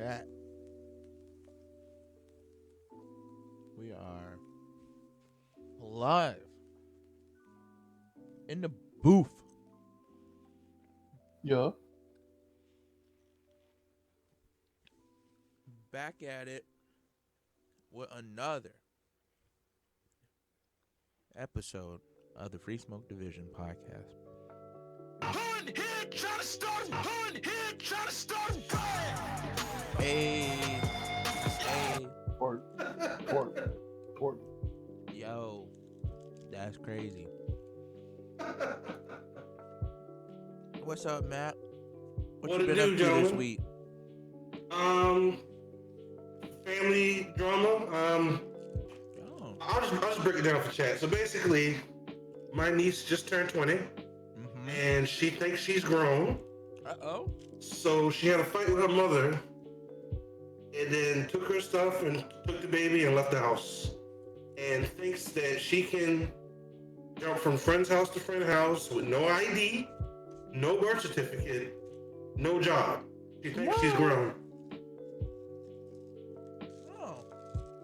Cat. We are live in the booth. Yeah. Back at it with another episode of the Free Smoke Division Podcast. Hey. Pork. Yo. That's crazy. What's up, Matt? What you been up to this week? Family drama. Oh. I'll just break it down for chat. So basically, my niece just turned 20, and she thinks she's grown. Uh-oh. So she had a fight with her mother, and then took her stuff and took the baby and left the house, and thinks that she can jump from friend's house to friend's house with no ID, no birth certificate, no job. She thinks she's grown.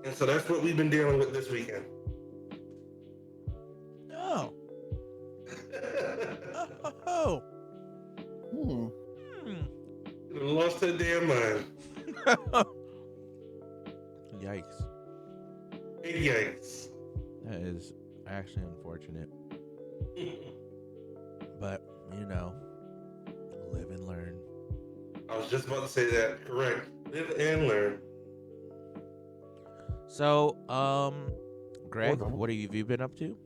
And so that's what we've been dealing with this weekend. Oh. Oh. Lost her damn mind. Yikes. Big yikes. That is actually unfortunate. But, live and learn. I was just about to say that. Correct. Live and learn. So, Greg, what have you been up to?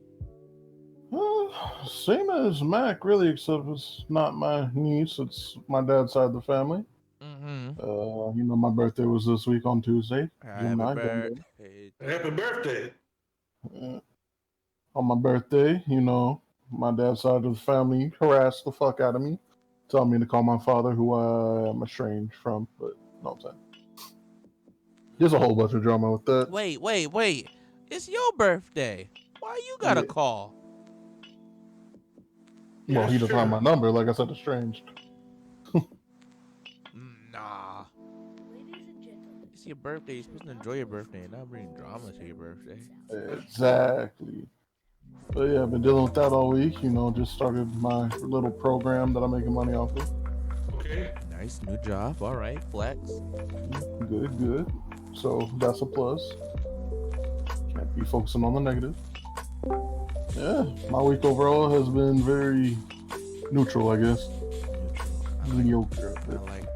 Same as Mac, really, except it's not my niece, it's my dad's side of the family. My birthday was this week on Tuesday. Happy birthday. Happy birthday. On my birthday, my dad's side of the family harassed the fuck out of me, telling me to call my father, who I am estranged from, but you know what I'm saying. There's a whole bunch of drama with that. Wait. It's your birthday. Why you got a call? Well, he doesn't have my number, like I said, estranged. Nah. It's your birthday. You're supposed to enjoy your birthday and not bring drama to your birthday. Exactly. But yeah, I've been dealing with that all week. Just started my little program that I'm making money off of. Okay. Nice new job. All right, flex. Good. So that's a plus. Can't be focusing on the negative. Yeah, my week overall has been very neutral, I guess. Mediocre. I like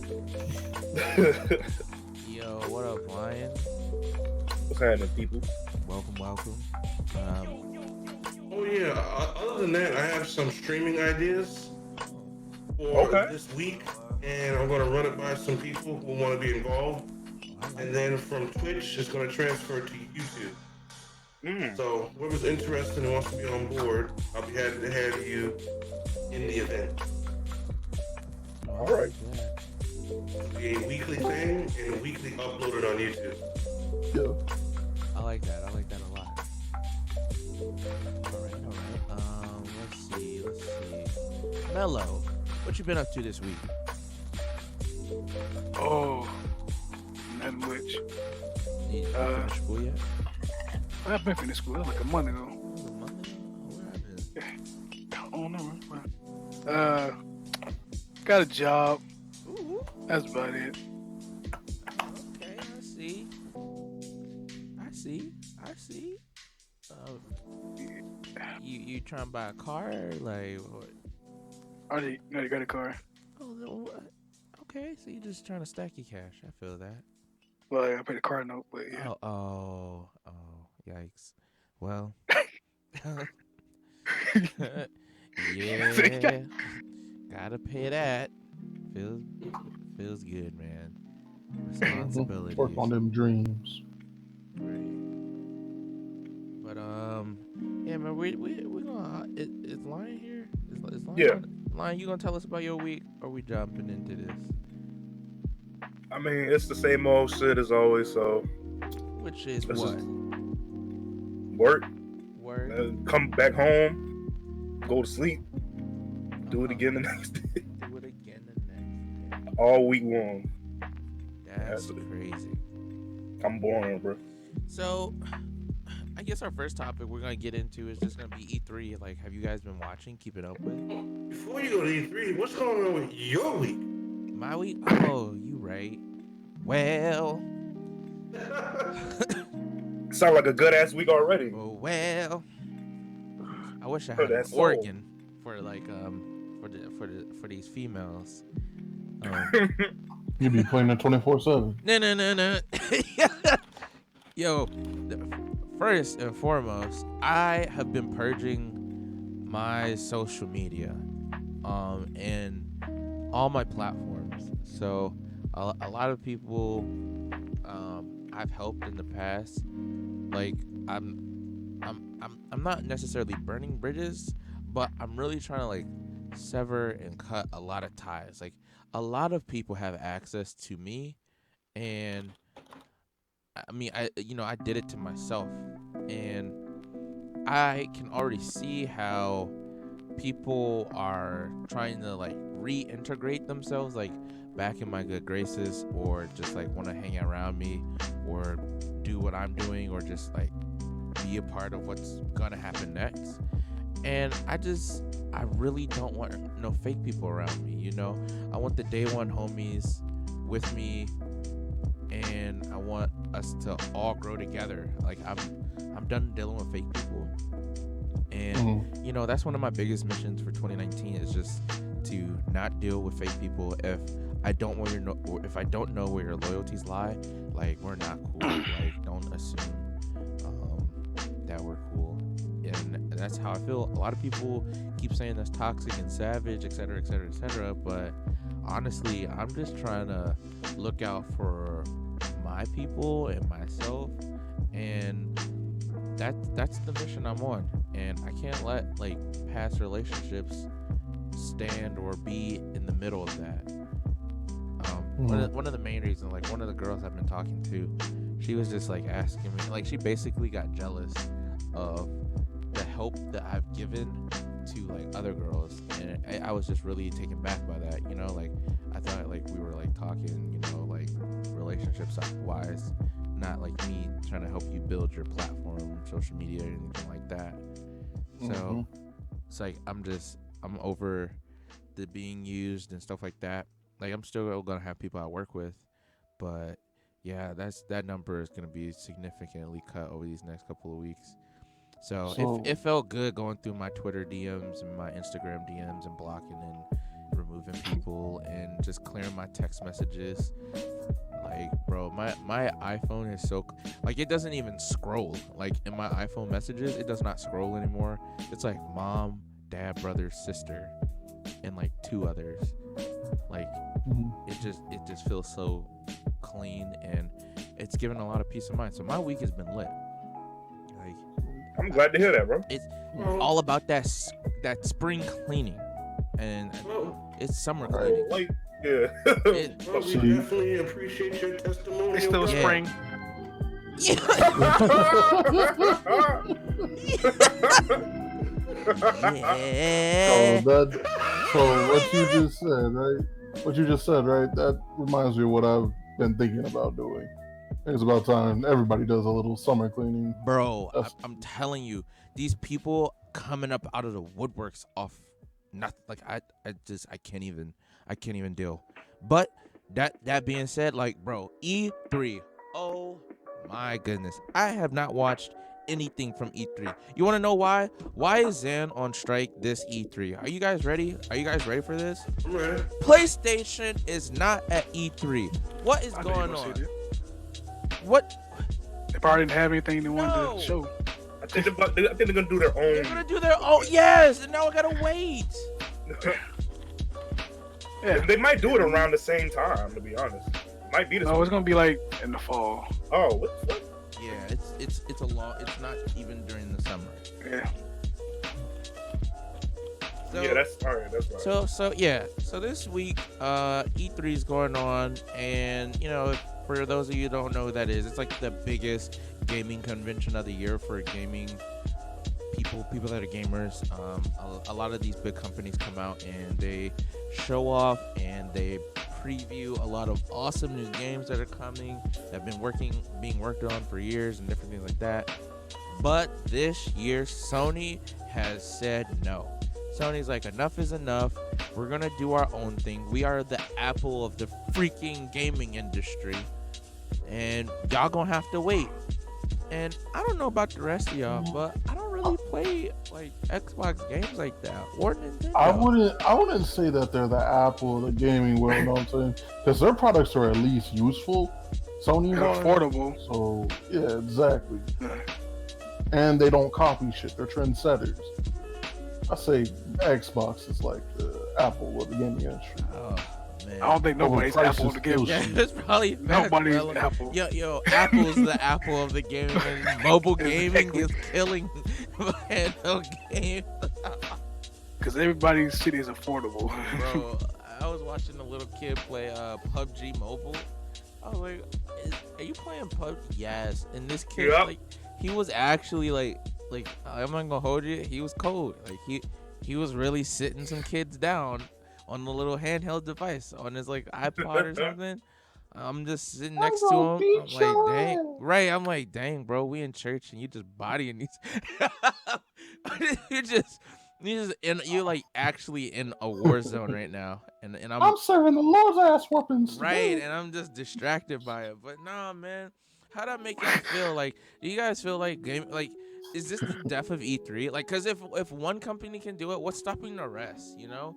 neutral. Yo, what up, Lion? What's happening, people? Welcome. Oh yeah. Other than that, I have some streaming ideas for this week, and I'm going to run it by some people who want to be involved. And then from Twitch, it's going to transfer to YouTube. So whoever's interested and wants to be on board, I'll be happy to have you in the event. All right. It'll be a weekly thing and weekly uploaded on YouTube. Yeah. I like that a lot. All right. Let's see. Mello, what you been up to this week? Oh, nothing much. You finished school yet? I've been finished school. That was like a month ago. What happened? I don't know. Got a job. Ooh. That's about it. Okay, I see. You trying to buy a car? Like what? You got a car. Oh, okay. So you just trying to stack your cash. I feel that. Well, I paid the car note, but yeah. Oh, yikes. Well, yeah, gotta pay that. Feels good, man. Responsibility. Work on them dreams. Right. But yeah, man, we gonna. Is Lion here? Is Lion? Yeah. Lion, you gonna tell us about your week, or we jumping into this? I mean, it's the same old shit as always, so. Which is This what? is work, Work. come back home, go to sleep, do it again the next day. Do it again the next day. All week long. That's crazy. I'm boring, bro. So, I guess our first topic we're gonna get into is just gonna be E3. Like, have you guys been watching? Keep it up with. Before you go to E3, what's going on with your week? My week? Oh, you right. Well. Sound like a good ass week already. Oh well. I wish I had an organ for like for these females. You'd be playing it 24/7. No. Yo, first and foremost, I have been purging my social media, and all my platforms. So a lot of people, I've helped in the past. Like I'm not necessarily burning bridges, but I'm really trying to like sever and cut a lot of ties. Like a lot of people have access to me, and I mean, I did it to myself, and I can already see how people are trying to like reintegrate themselves like back in my good graces, or just like want to hang around me or do what I'm doing, or just like be a part of what's gonna happen next. And I really don't want no fake people around me, you know? I want the day one homies with me, and I want us to all grow together. Like I'm done dealing with fake people. And you know, that's one of my biggest missions for 2019 is just to not deal with fake people. If I don't know where your loyalties lie, like we're not cool. Like don't assume that we're cool. And that's how I feel. A lot of people keep saying that's toxic and savage, etc., etc., etc. But honestly, I'm just trying to look out for my people and myself, and that's the mission I'm on. And I can't let like past relationships stand or be in the middle of that. One of the main reasons, like one of the girls I've been talking to, she was just like asking me, like she basically got jealous of the help that I've given to like other girls, and I was just really taken back by that, you know. Like I thought like we were like talking, you know, like relationships wise, not like me trying to help you build your platform, social media, or anything like that. So it's like I'm over the being used and stuff like that. Like I'm still gonna have people I work with, but yeah, that number is gonna be significantly cut over these next couple of weeks. So it felt good going through my Twitter DMs and my Instagram DMs and blocking and removing people and just clearing my text messages. Like, bro, my iPhone is so like it doesn't even scroll. Like in my iPhone messages, it does not scroll anymore. It's like mom, dad, brother, sister, and like two others. Like it just feels so clean, and it's given a lot of peace of mind. So my week has been lit. Like I'm glad to hear that, bro. It's all about that spring cleaning, and it's summer cleaning. Like, yeah. We definitely appreciate your testimony. It's still spring. So what you just said, right? That reminds me of what I've been thinking about doing. I think it's about time everybody does a little summer cleaning. Bro, I'm telling you, these people coming up out of the woodworks off nothing. Like I can't even deal. But that being said, like, bro, E3, oh my goodness, I have not watched anything from E3. You want to know why? Why is Zan on strike this E3? Are you guys ready? Are you guys ready for this? I'm ready. PlayStation is not at E3. What is going on? What? They probably didn't have anything they wanted to show. I think they're gonna do their own. They're gonna do their own. Yes, and now I gotta wait. Yeah, they might do it around the same time. To be honest, might be. No, it's gonna be like in the fall. Oh, what the fuck? Yeah, it's a long. It's not even during the summer. Yeah. So, yeah, that's all right. That's right. So this week, E3 is going on, and you know, for those of you who don't know what that is, it's like the biggest gaming convention of the year for gaming people that are gamers. A lot of these big companies come out and they show off and they preview a lot of awesome new games that are coming, that have been being worked on for years and different things like that. But this year, Sony has said no. Sony's like, enough is enough. We're going to do our own thing. We are the Apple of the freaking gaming industry. And y'all going to have to wait. And I don't know about the rest of y'all, but I don't really play like Xbox games like that or Nintendo. I wouldn't say that they're the Apple of the gaming world, you know what I'm saying? Because their products are at least useful. Sony's affordable. So yeah, exactly. And they don't copy shit. They're trendsetters. I say Xbox is like the Apple of the gaming industry. Oh, man. I don't think nobody's Apple of the gaming. Yeah, it's probably nobody's Apple. Yo, Apple's the Apple of the gaming. And mobile gaming is killing handheld games. Because everybody's shit is affordable. Bro, I was watching a little kid play PUBG Mobile. I was like, "Are you playing PUBG?" Yes. And this kid, like, he was actually like I'm not gonna hold you. He was cold. Like he was really sitting some kids down on the little handheld device on his like iPod or something. I'm just sitting next to him. I'm like, dang, right? I'm like, dang, bro, we in church and you just bodying these. you're like actually in a war zone right now, and I'm serving the Lord's ass weapons. Right, and I'm just distracted by it. But nah, man, how'd that make y'all feel? Like, do you guys feel like is this the death of E3? Like, cause if one company can do it, what's stopping the rest? You know?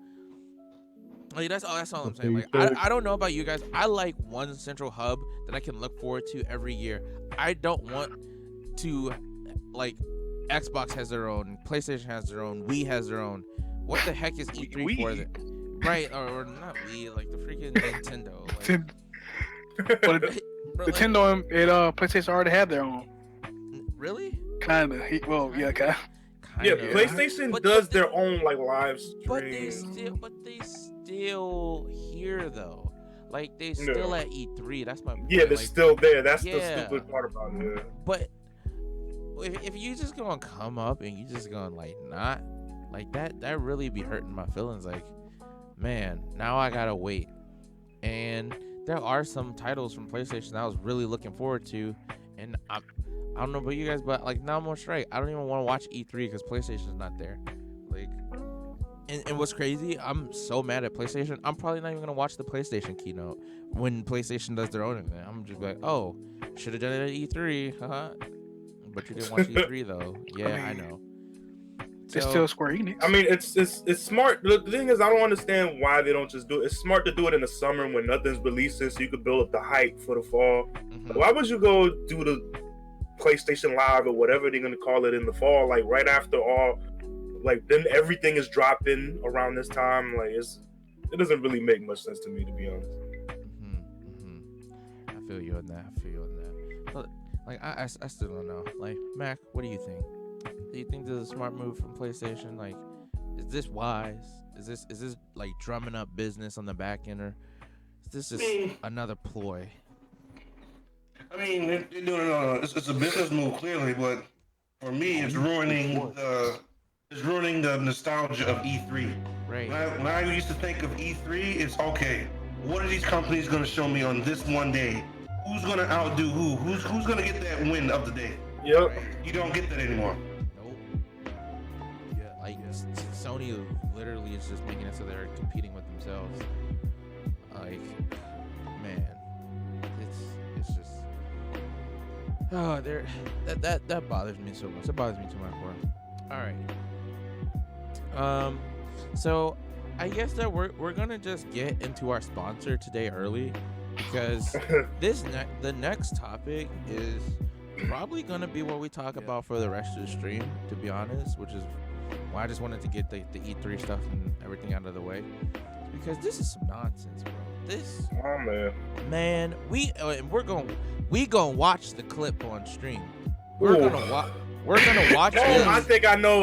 Like that's all I'm saying. Like I don't know about you guys. I like one central hub that I can look forward to every year. I don't want to like Xbox has their own, PlayStation has their own, Wii has their own. What the heck is E3 for? Right, or not Wii, like the freaking Nintendo. Like, Nintendo and PlayStation already have their own. Really? Kinda. Yeah, kinda. Yeah, PlayStation does their own like live stream. But they still here though. Like they still at E3. That's my point. Yeah, they're still there. That's the stupid part about it. But if you just gonna come up and you just gonna like not like that really be hurting my feelings. Like, man, now I gotta wait. And there are some titles from PlayStation that I was really looking forward to, and I don't know about you guys, but like now I'm on strike. I don't even want to watch E3 because PlayStation's not there. Like, and what's crazy, I'm so mad at PlayStation. I'm probably not even gonna watch the PlayStation keynote when PlayStation does their own event. I'm just like, oh, should have done it at E3, haha. But you didn't watch E3 though. Yeah, I know. It's still Square Enix. I mean, it's smart. The thing is, I don't understand why they don't just do it. It's smart to do it in the summer when nothing's releasing, so you could build up the hype for the fall. Mm-hmm. Why would you go do the PlayStation Live or whatever they're gonna call it in the fall, like right after all? Like then everything is dropping around this time. Like it doesn't really make much sense to me, to be honest. I feel you on that. But like I still don't know. Like Mac, what do you think? Do you think this is a smart move from PlayStation? Like, is this wise? Is this like drumming up business on the back end, or is this just another ploy? I mean, no. It's a business move clearly, but for me, it's ruining the nostalgia of E3. Right. When I used to think of E3, it's okay. What are these companies going to show me on this one day? Who's going to outdo who? Who's going to get that win of the day? Yep. You don't get that anymore. Nope. Yeah, like Sony literally is just making it so they're competing with themselves. Like, man, it's just that bothers me so much. It bothers me to my core. All right. So I guess that we're gonna just get into our sponsor today early, because the next topic is probably gonna be what we talk about for the rest of the stream, to be honest, which is why I just wanted to get the E3 stuff and everything out of the way, because this is some nonsense, bro. Man, we're gonna watch the clip on stream. We're gonna watch this. I think I know.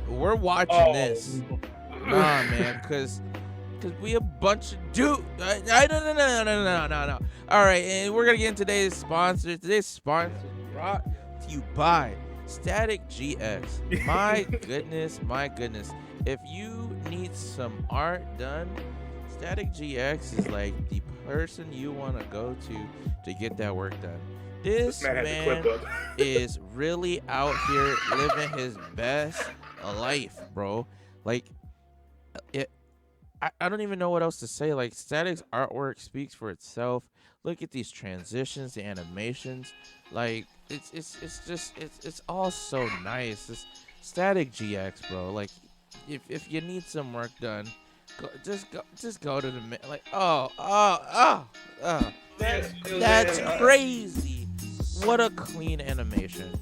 We're watching this. Nah, man, because we a bunch of dudes. No. All right, and we're gonna get into today's sponsor. Today's sponsor brought to you by Static GX. My goodness. If you need some art done, Static GX is like the person you want to go to get that work done. This man is really out here living his best life, bro. Like, I don't even know what else to say. Like, Static's artwork speaks for itself. Look at these transitions, the animations. Like, it's all so nice. It's Static GX, bro. Like, if you need some work done, just go to the like. That's crazy. What a clean animation.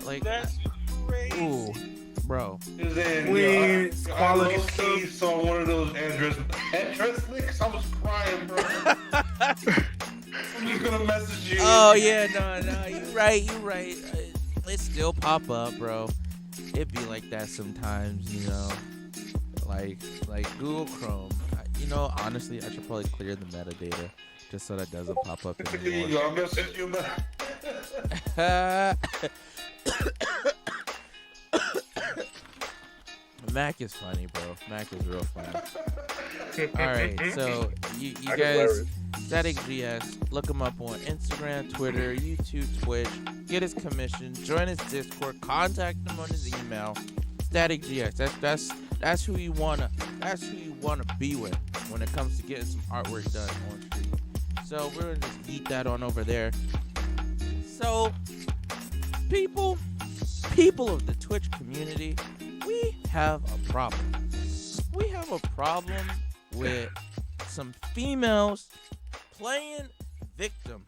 Like, That's crazy. ooh, bro. I low-key saw one of those address licks. I was crying, bro. I'm just gonna message you. Oh yeah, no, you right. It still pop up, bro. It be like that sometimes, you know. Like Google Chrome. Honestly, I should probably clear the metadata just so that doesn't pop up anymore. I'll message you back. Mac is funny, bro. Mac is real funny. All right, so you guys, Static GS, look him up on Instagram, Twitter, YouTube, Twitch. Get his commission, join his Discord, contact him on his email. Static GX. That's who you wanna be with when it comes to getting some artwork done on stream. So we're gonna just eat that on over there. So people of the Twitch community, we have a problem. We have a problem with some females playing victim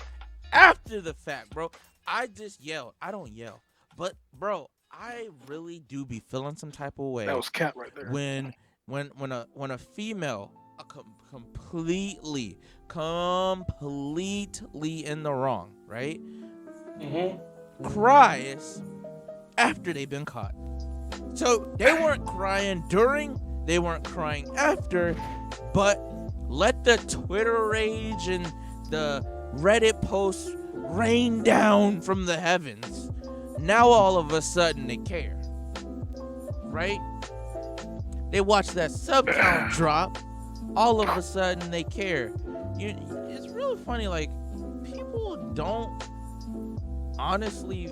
after the fact, bro. I just yelled. I don't yell, but bro, I really do be feeling some type of way. That was cat right there. When a female completely in the wrong, right? Cries after they've been caught. So they weren't crying during, they weren't crying after, but let the Twitter rage and the Reddit posts rain down from the heavens. Now all of a sudden they care, right? They watch that sub count drop. All of a sudden they care. It's really funny. Like, people don't honestly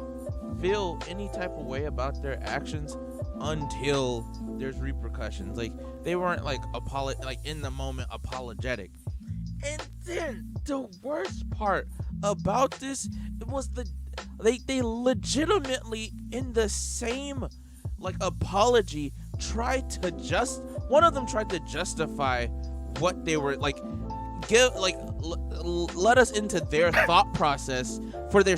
feel any type of way about their actions until there's repercussions. Like, they weren't like in the moment apologetic. And then the worst part about this was they legitimately in the same like apology one of them tried to justify what they were like, let us into their thought process for their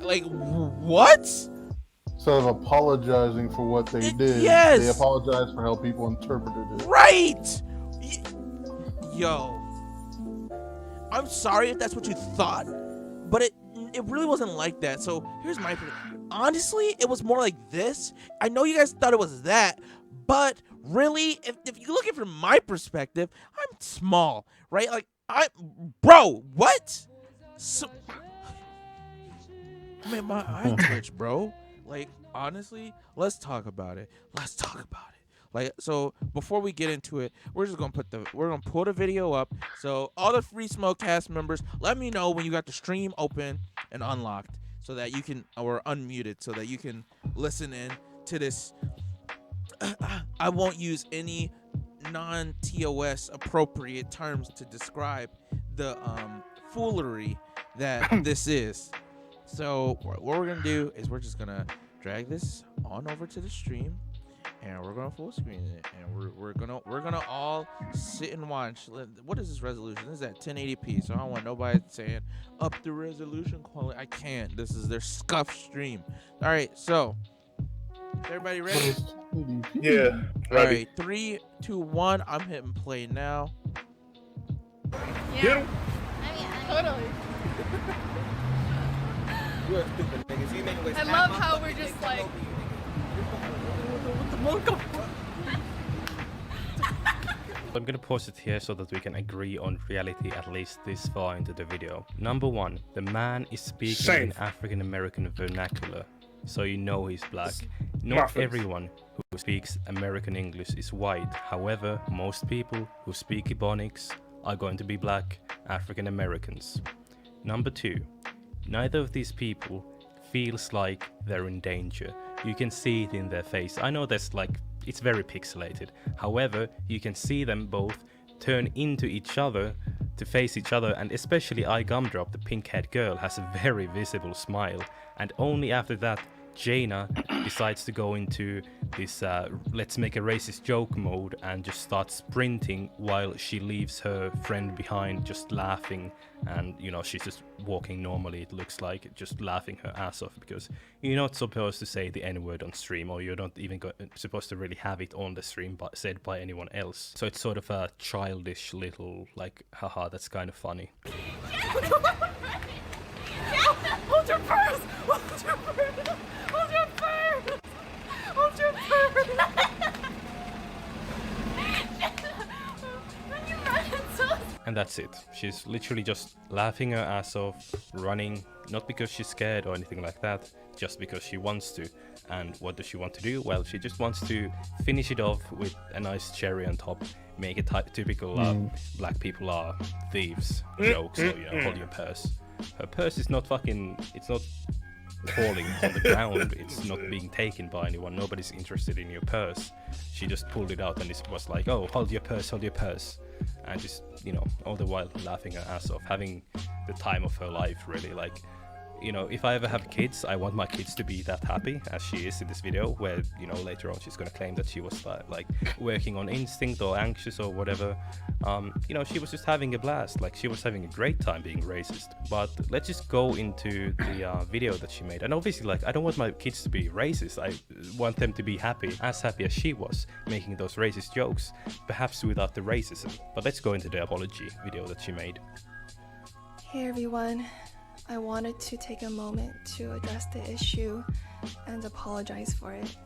like, what? Instead of apologizing for what they did, yes, they apologized for how people interpreted it. Right. Yo, I'm sorry if that's what you thought, but it really wasn't like that. So here's my opinion. Honestly, it was more like this. I know you guys thought it was that, but really, if you look at it from my perspective, I'm small, right? Like, bro, what? So, man, my eye twitch, bro. Like, honestly, let's talk about it. Like, so before we get into it, we're gonna pull the video up. So all the Free Smoke cast members, let me know when you got the stream open and unlocked, so that you can, or unmuted, so that you can listen in to this. I won't use any non-TOS appropriate terms to describe the foolery that this is. So what we're gonna do is we're just gonna drag this on over to the stream, and we're gonna full screen it, and we're gonna all sit and watch. What is this resolution? This is at 1080p, so I don't want nobody saying up the resolution quality. I can't. This is their scuff stream. All right, so everybody ready? Yeah. All right, 3, 2, 1. I'm hitting play now. Yeah. Totally. I love how we're just like. I'm gonna pause it here so that we can agree on reality at least this far into the video. Number 1, the man is speaking in African American vernacular. so you know he's black. My Not face. everyone who speaks American English is white. However, most people who speak Ebonics are going to be black African Americans. Number 2, neither of these people feels like they're in danger. You can see it in their face. I know that's like, it's very pixelated. However, you can see them both turn into each other to face each other, and especially I Gumdrop, the pink-haired girl, has a very visible smile, and only after that Jaina decides to go into this let's make a racist joke mode and just start sprinting while she leaves her friend behind just laughing, and you know, she's just walking normally, it looks like, just laughing her ass off, because you're not supposed to say the N-word on stream, or you're not even supposed to really have it on the stream but said by anyone else. So it's sort of a childish little like, haha, that's kind of funny. Hold your purse! Hold your purse! Hold your purse! Hold your purse! You ran into us. And that's it. She's literally just laughing her ass off, running, not because she's scared or anything like that, just because she wants to. And what does she want to do? Well, she just wants to finish it off with a nice cherry on top, make it typical black people are thieves joke, so you know, hold your purse. Her purse is not fucking, it's not falling on the ground, it's not being taken by anyone, nobody's interested in your purse. She just pulled it out and it was like, oh, hold your purse, and just, you know, all the while laughing her ass off, having the time of her life, really. Like, you know, if I ever have kids, I want my kids to be that happy as she is in this video, where, you know, later on she's gonna claim that she was like working on instinct or anxious or whatever. You know, she was just having a blast, like she was having a great time being racist. But let's just go into the video that she made. And obviously, like, I don't want my kids to be racist, I want them to be happy as she was, making those racist jokes, perhaps without the racism. But let's go into the apology video that she made. Hey everyone, I wanted to take a moment to address the issue and apologize for it.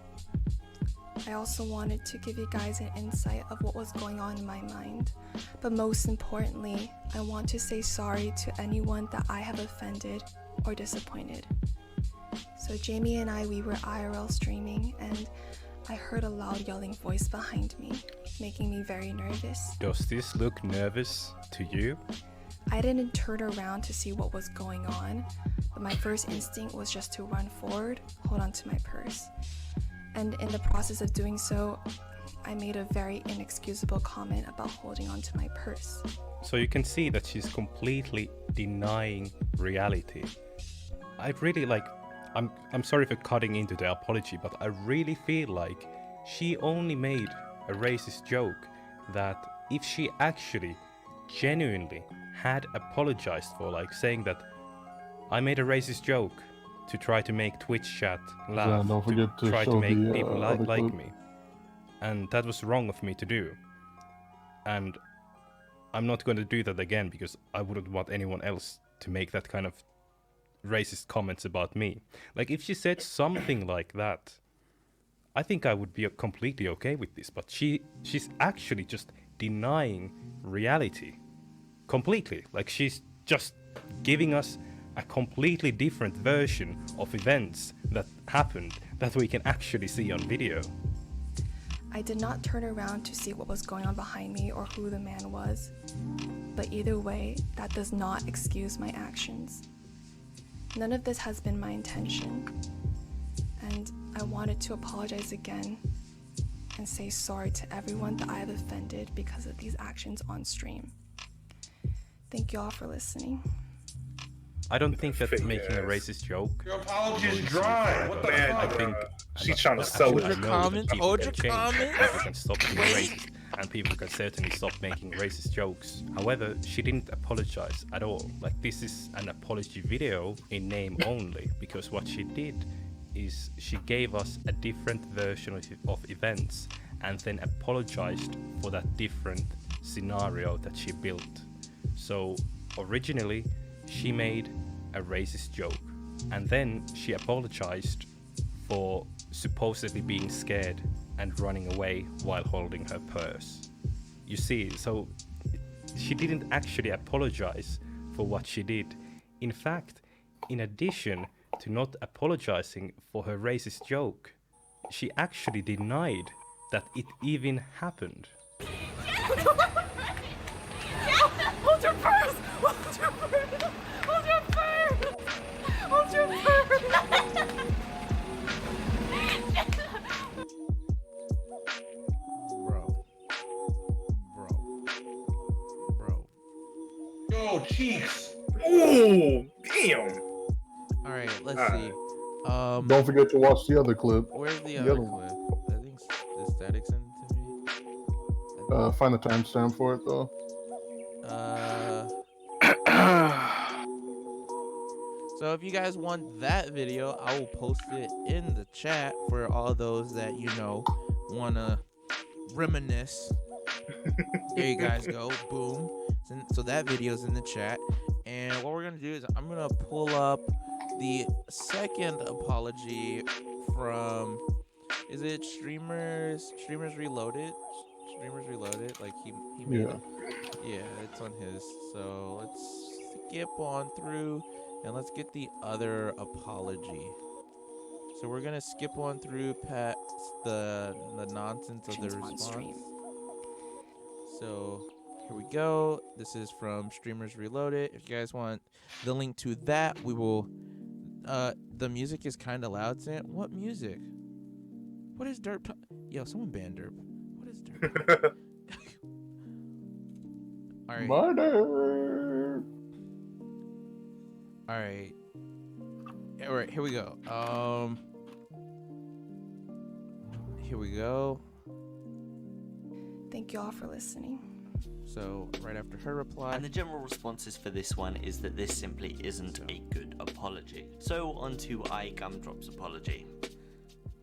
I also wanted to give you guys an insight of what was going on in my mind, but most importantly, I want to say sorry to anyone that I have offended or disappointed. So Jamie and we were IRL streaming, and I heard a loud yelling voice behind me, making me very nervous. Does this look nervous to you? I didn't turn around to see what was going on, but my first instinct was just to run forward, hold on to my purse. And in the process of doing so, I made a very inexcusable comment about holding on to my purse. So you can see that she's completely denying reality. I really I'm sorry for cutting into the apology, but I really feel like she only made a racist joke that if she actually genuinely had apologized for, like saying that I made a racist joke to try to make Twitch chat laugh, don't forget to try to show make the, people other like clip. me, and that was wrong of me to do, and I'm not going to do that again, because I wouldn't want anyone else to make that kind of racist comments about me. Like, if she said something like that, I think I would be completely okay with this, but she's actually just denying reality completely. Like, she's just giving us a completely different version of events that happened that we can actually see on video. I did not turn around to see what was going on behind me or who the man was, but either way, that does not excuse my actions. None of this has been my intention, and I wanted to apologize again and say sorry to everyone that I have offended because of these actions on stream. Thank you all for listening. I don't think that making a racist joke. Your apology is dry. What the Man, fuck? I think She's trying to sell I it. know that comment, people hold can your change, comment. people can stop being racist, and people can certainly stop making racist jokes. However, she didn't apologize at all. Like, this is an apology video in name only, because what she did is she gave us a different version of events and then apologized for that different scenario that she built. So originally she made a racist joke, and then she apologized for supposedly being scared and running away while holding her purse. You see, so she didn't actually apologize for what she did. In fact, in addition to not apologizing for her racist joke. She actually denied that it even happened. Hold your purse! Hold your purse! Hold your purse! Hold your purse! Bro. Yo, Cheeks. Ooh, damn. All right, let's All see. Don't forget to watch the other clip. Where's the the other other clip? I think the static sent it to me. Find the timestamp for it though. So if you guys want that video, I will post it in the chat for all those that wanna reminisce. There you guys go. Boom. So that video's in the chat. And what we're gonna do is I'm gonna pull up the second apology from, is it Streamers Reloaded? Streamers Reloaded, like he made Yeah. it. Yeah, it's on his. So let's skip on through and let's get the other apology. So we're gonna skip on through past the nonsense of the response. So here we go. This is from Streamers Reloaded. If you guys want the link to that, we will. The music is kind of loud. What music? What is Derp? Yo, someone ban Derp. What is Derp? All right. Murder. All right. All right. Here we go. Here we go. Thank you all for listening. So right after her reply. And the general responses for this one is that this simply isn't a good apology. So on to iGumdrop's apology.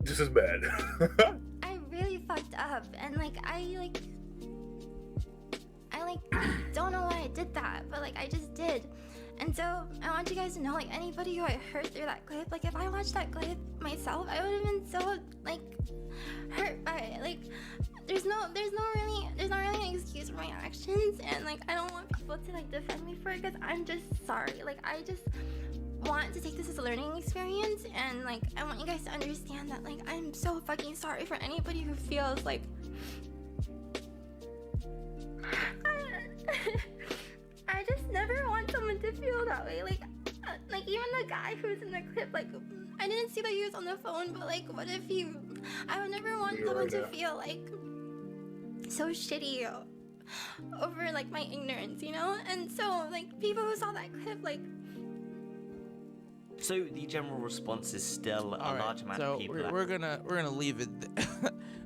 This is bad. I really fucked up, and I don't know why I did that, but I just did. And so I want you guys to know, anybody who I hurt through that clip, if I watched that clip myself, I would have been so hurt by it. There's not really an excuse for my actions, and I don't want people to defend me for it, because I'm just sorry. I just want to take this as a learning experience, and I want you guys to understand that I'm so fucking sorry for anybody who feels I just never want someone to feel that way. Even the guy who's in the clip, I didn't see that he was on the phone, but what if I would never want someone to feel so shitty over my ignorance, And so people who saw that clip, So the general response is still a large amount of people. We're gonna leave it.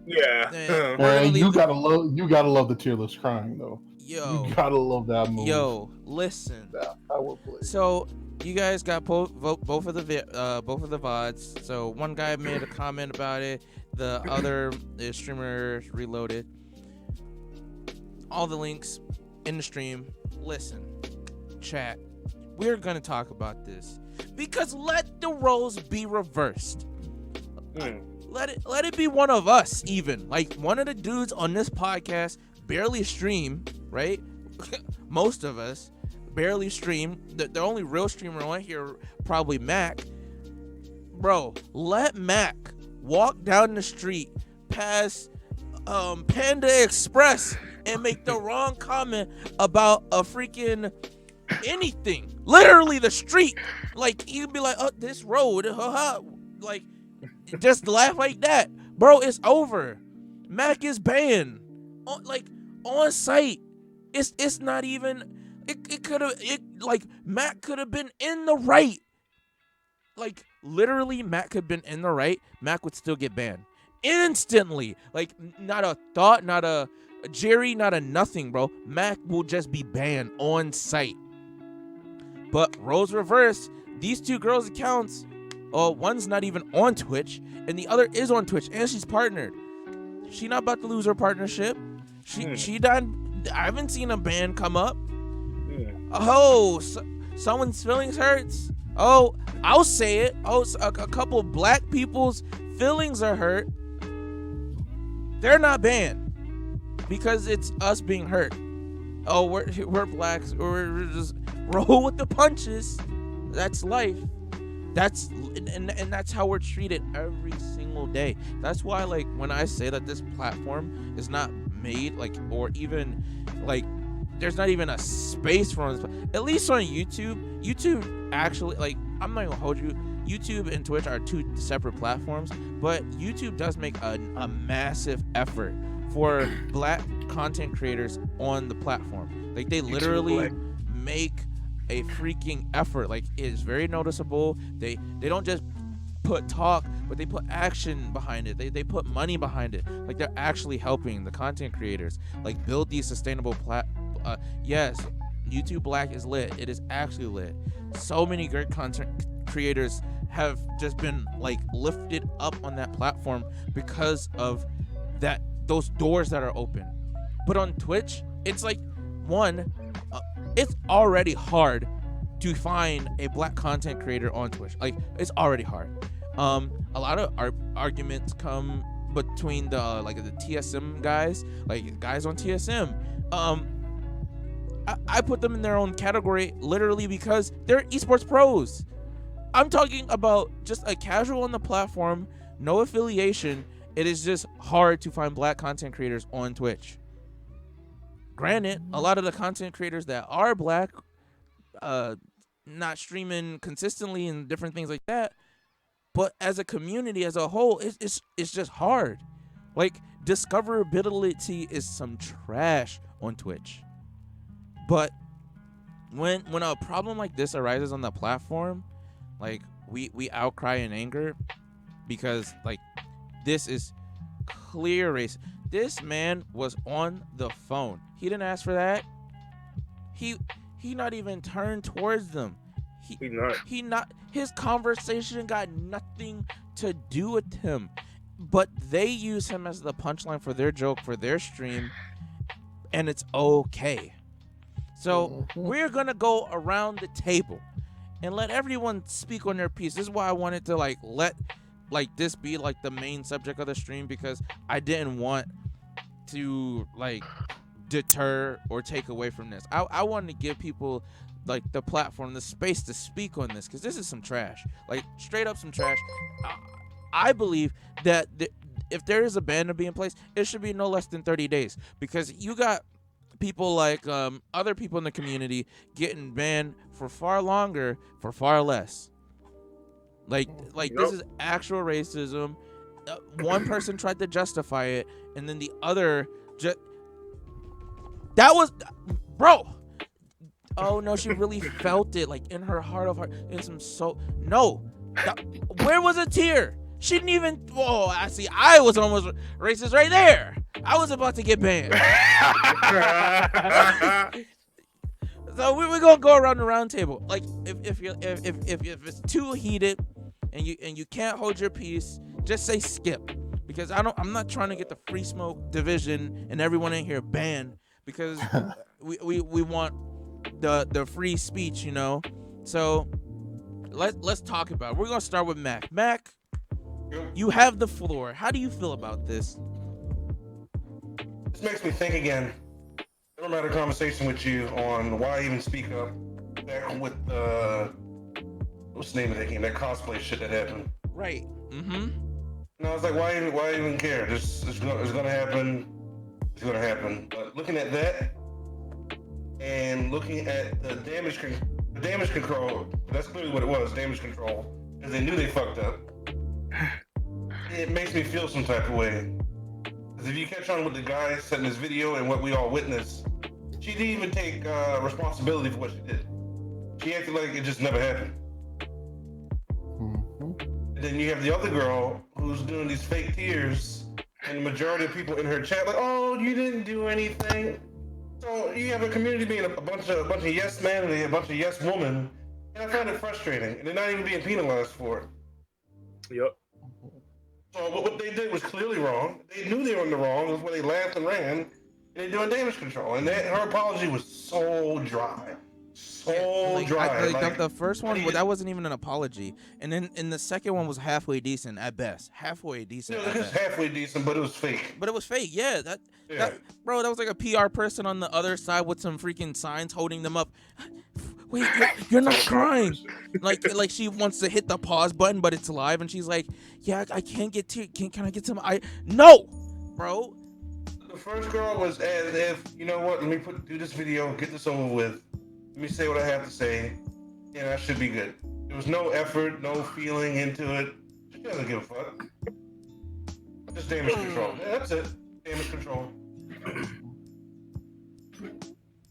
Yeah. Man, you gotta love the tearless crying though. Yo, you gotta love that movie. Yo, listen. I will play. So you guys got both of the VODs. So one guy made a comment about it. The other is Streamer Reloaded. All the links in the stream. Listen, chat. We're gonna talk about this because let the roles be reversed. Let it be one of us, even one of the dudes on this podcast barely stream, right? Most of us barely stream. The only real streamer on here probably Mac. Bro, let Mac walk down the street past Panda Express and make the wrong comment about a freaking anything. Literally the street. He'd be like, oh, this road, just laugh like that. Bro, it's over. Mac is banned. On site. It's not even, it could have, Mac could have been in the right. Literally, Mac could have been in the right. Mac would still get banned. Instantly. Not a thought, not a Jerry, not a nothing, bro. Mac will just be banned on site. But roles reversed. These two girls' accounts, one's not even on Twitch, and the other is on Twitch, and she's partnered. She not about to lose her partnership. She done. I haven't seen a ban come up. Oh, someone's feelings hurts. Oh, I'll say it. Oh, a couple of black people's feelings are hurt. They're not banned because it's us being hurt. Oh, we're blacks. We're just roll with the punches. That's life. That's and that's how we're treated every single day. That's why, like, when I say that this platform is not made, like, or even like there's not even a space for this, at least on YouTube actually, like, I'm not gonna hold you, YouTube and Twitch are two separate platforms, but YouTube does make a massive effort for black content creators on the platform. Like, they literally make a freaking effort. Like, it is very noticeable. They don't just put talk, but they put action behind it. They put money behind it. Like, they're actually helping the content creators, like, build these sustainable yes, YouTube Black is lit. It is actually lit. So many great content creators have just been, like, lifted up on that platform because of that, those doors that are open. But on Twitch, it's like, it's already hard to find a black content creator on Twitch. Like, it's already hard. A lot of arguments come between the TSM guys, like guys on TSM. I put them in their own category literally because they're esports pros. I'm talking about just a casual on the platform, no affiliation. It is just hard to find black content creators on Twitch. Granted, a lot of the content creators that are black, not streaming consistently and different things like that, but as a community as a whole, it's just hard. Like, discoverability is some trash on Twitch. But when a problem like this arises on the platform, like, we outcry in anger because, like, this is clear race. This man was on the phone. He didn't ask for that. He not even turned towards them. He not his conversation got nothing to do with him. But they use him as the punchline for their joke, for their stream, and it's okay. So we're gonna go around the table and let everyone speak on their piece. This is why I wanted to let this be like the main subject of the stream, because I didn't want to deter or take away from this. I wanted to give people like the platform, the space to speak on this, because this is some trash, like straight up some trash. I believe that if there is a ban to be in place, it should be no less than 30 days, because you got people like other people in the community getting banned for far longer for far less. Like this is actual racism. One person tried to justify it, and then the other that was, bro. Oh no, she really felt it, like in her heart of heart. Where was a tear? She didn't even. Oh, I see. I was almost racist right there. I was about to get banned. So we're gonna go around the round table. Like, if it's too heated and you can't hold your peace, just say skip. Because I'm not trying to get the FreeSmokeDivision and everyone in here banned, because we want the free speech, you know. So let's talk about it. We're gonna start with Mac. Mac, you have the floor. How do you feel about this? This makes me think again. I remember I had a conversation with you on why even speak up back with what's the name of that game? That cosplay shit that happened. Right. Mm-hmm. And I was like, why even care? It's gonna happen. It's gonna happen. But looking at that and looking at the damage control, that's clearly what it was, damage control, because they knew they fucked up. It makes me feel some type of way. Because if you catch on with the guy said in this video and what we all witnessed, she didn't even take responsibility for what she did. She acted like it just never happened. And then you have the other girl who's doing these fake tears, and the majority of people in her chat like, oh, you didn't do anything. So you have a community being a bunch of yes men and a bunch of yes women, and I find it frustrating. And they're not even being penalized for it. Yep. So what they did was clearly wrong. They knew they were in the wrong. That's why they laughed and ran. And they're doing damage control. And her apology was so dry. Dry. The first one, that wasn't even an apology. And then the second one was halfway decent at best. Halfway decent. It was halfway decent, but it was fake. But it was fake, yeah. That was like a PR person on the other side with some freaking signs holding them up. wait, you're not crying. Like she wants to hit the pause button, but it's live, and she's like, yeah, I can't get to. Can I get some? No, bro. The first girl was as if, you know what? Let me do this video, get this over with. Let me say what I have to say, and I should be good. There was no effort, no feeling into it. She doesn't give a fuck. Just damage control. Yeah, that's it. Damage control.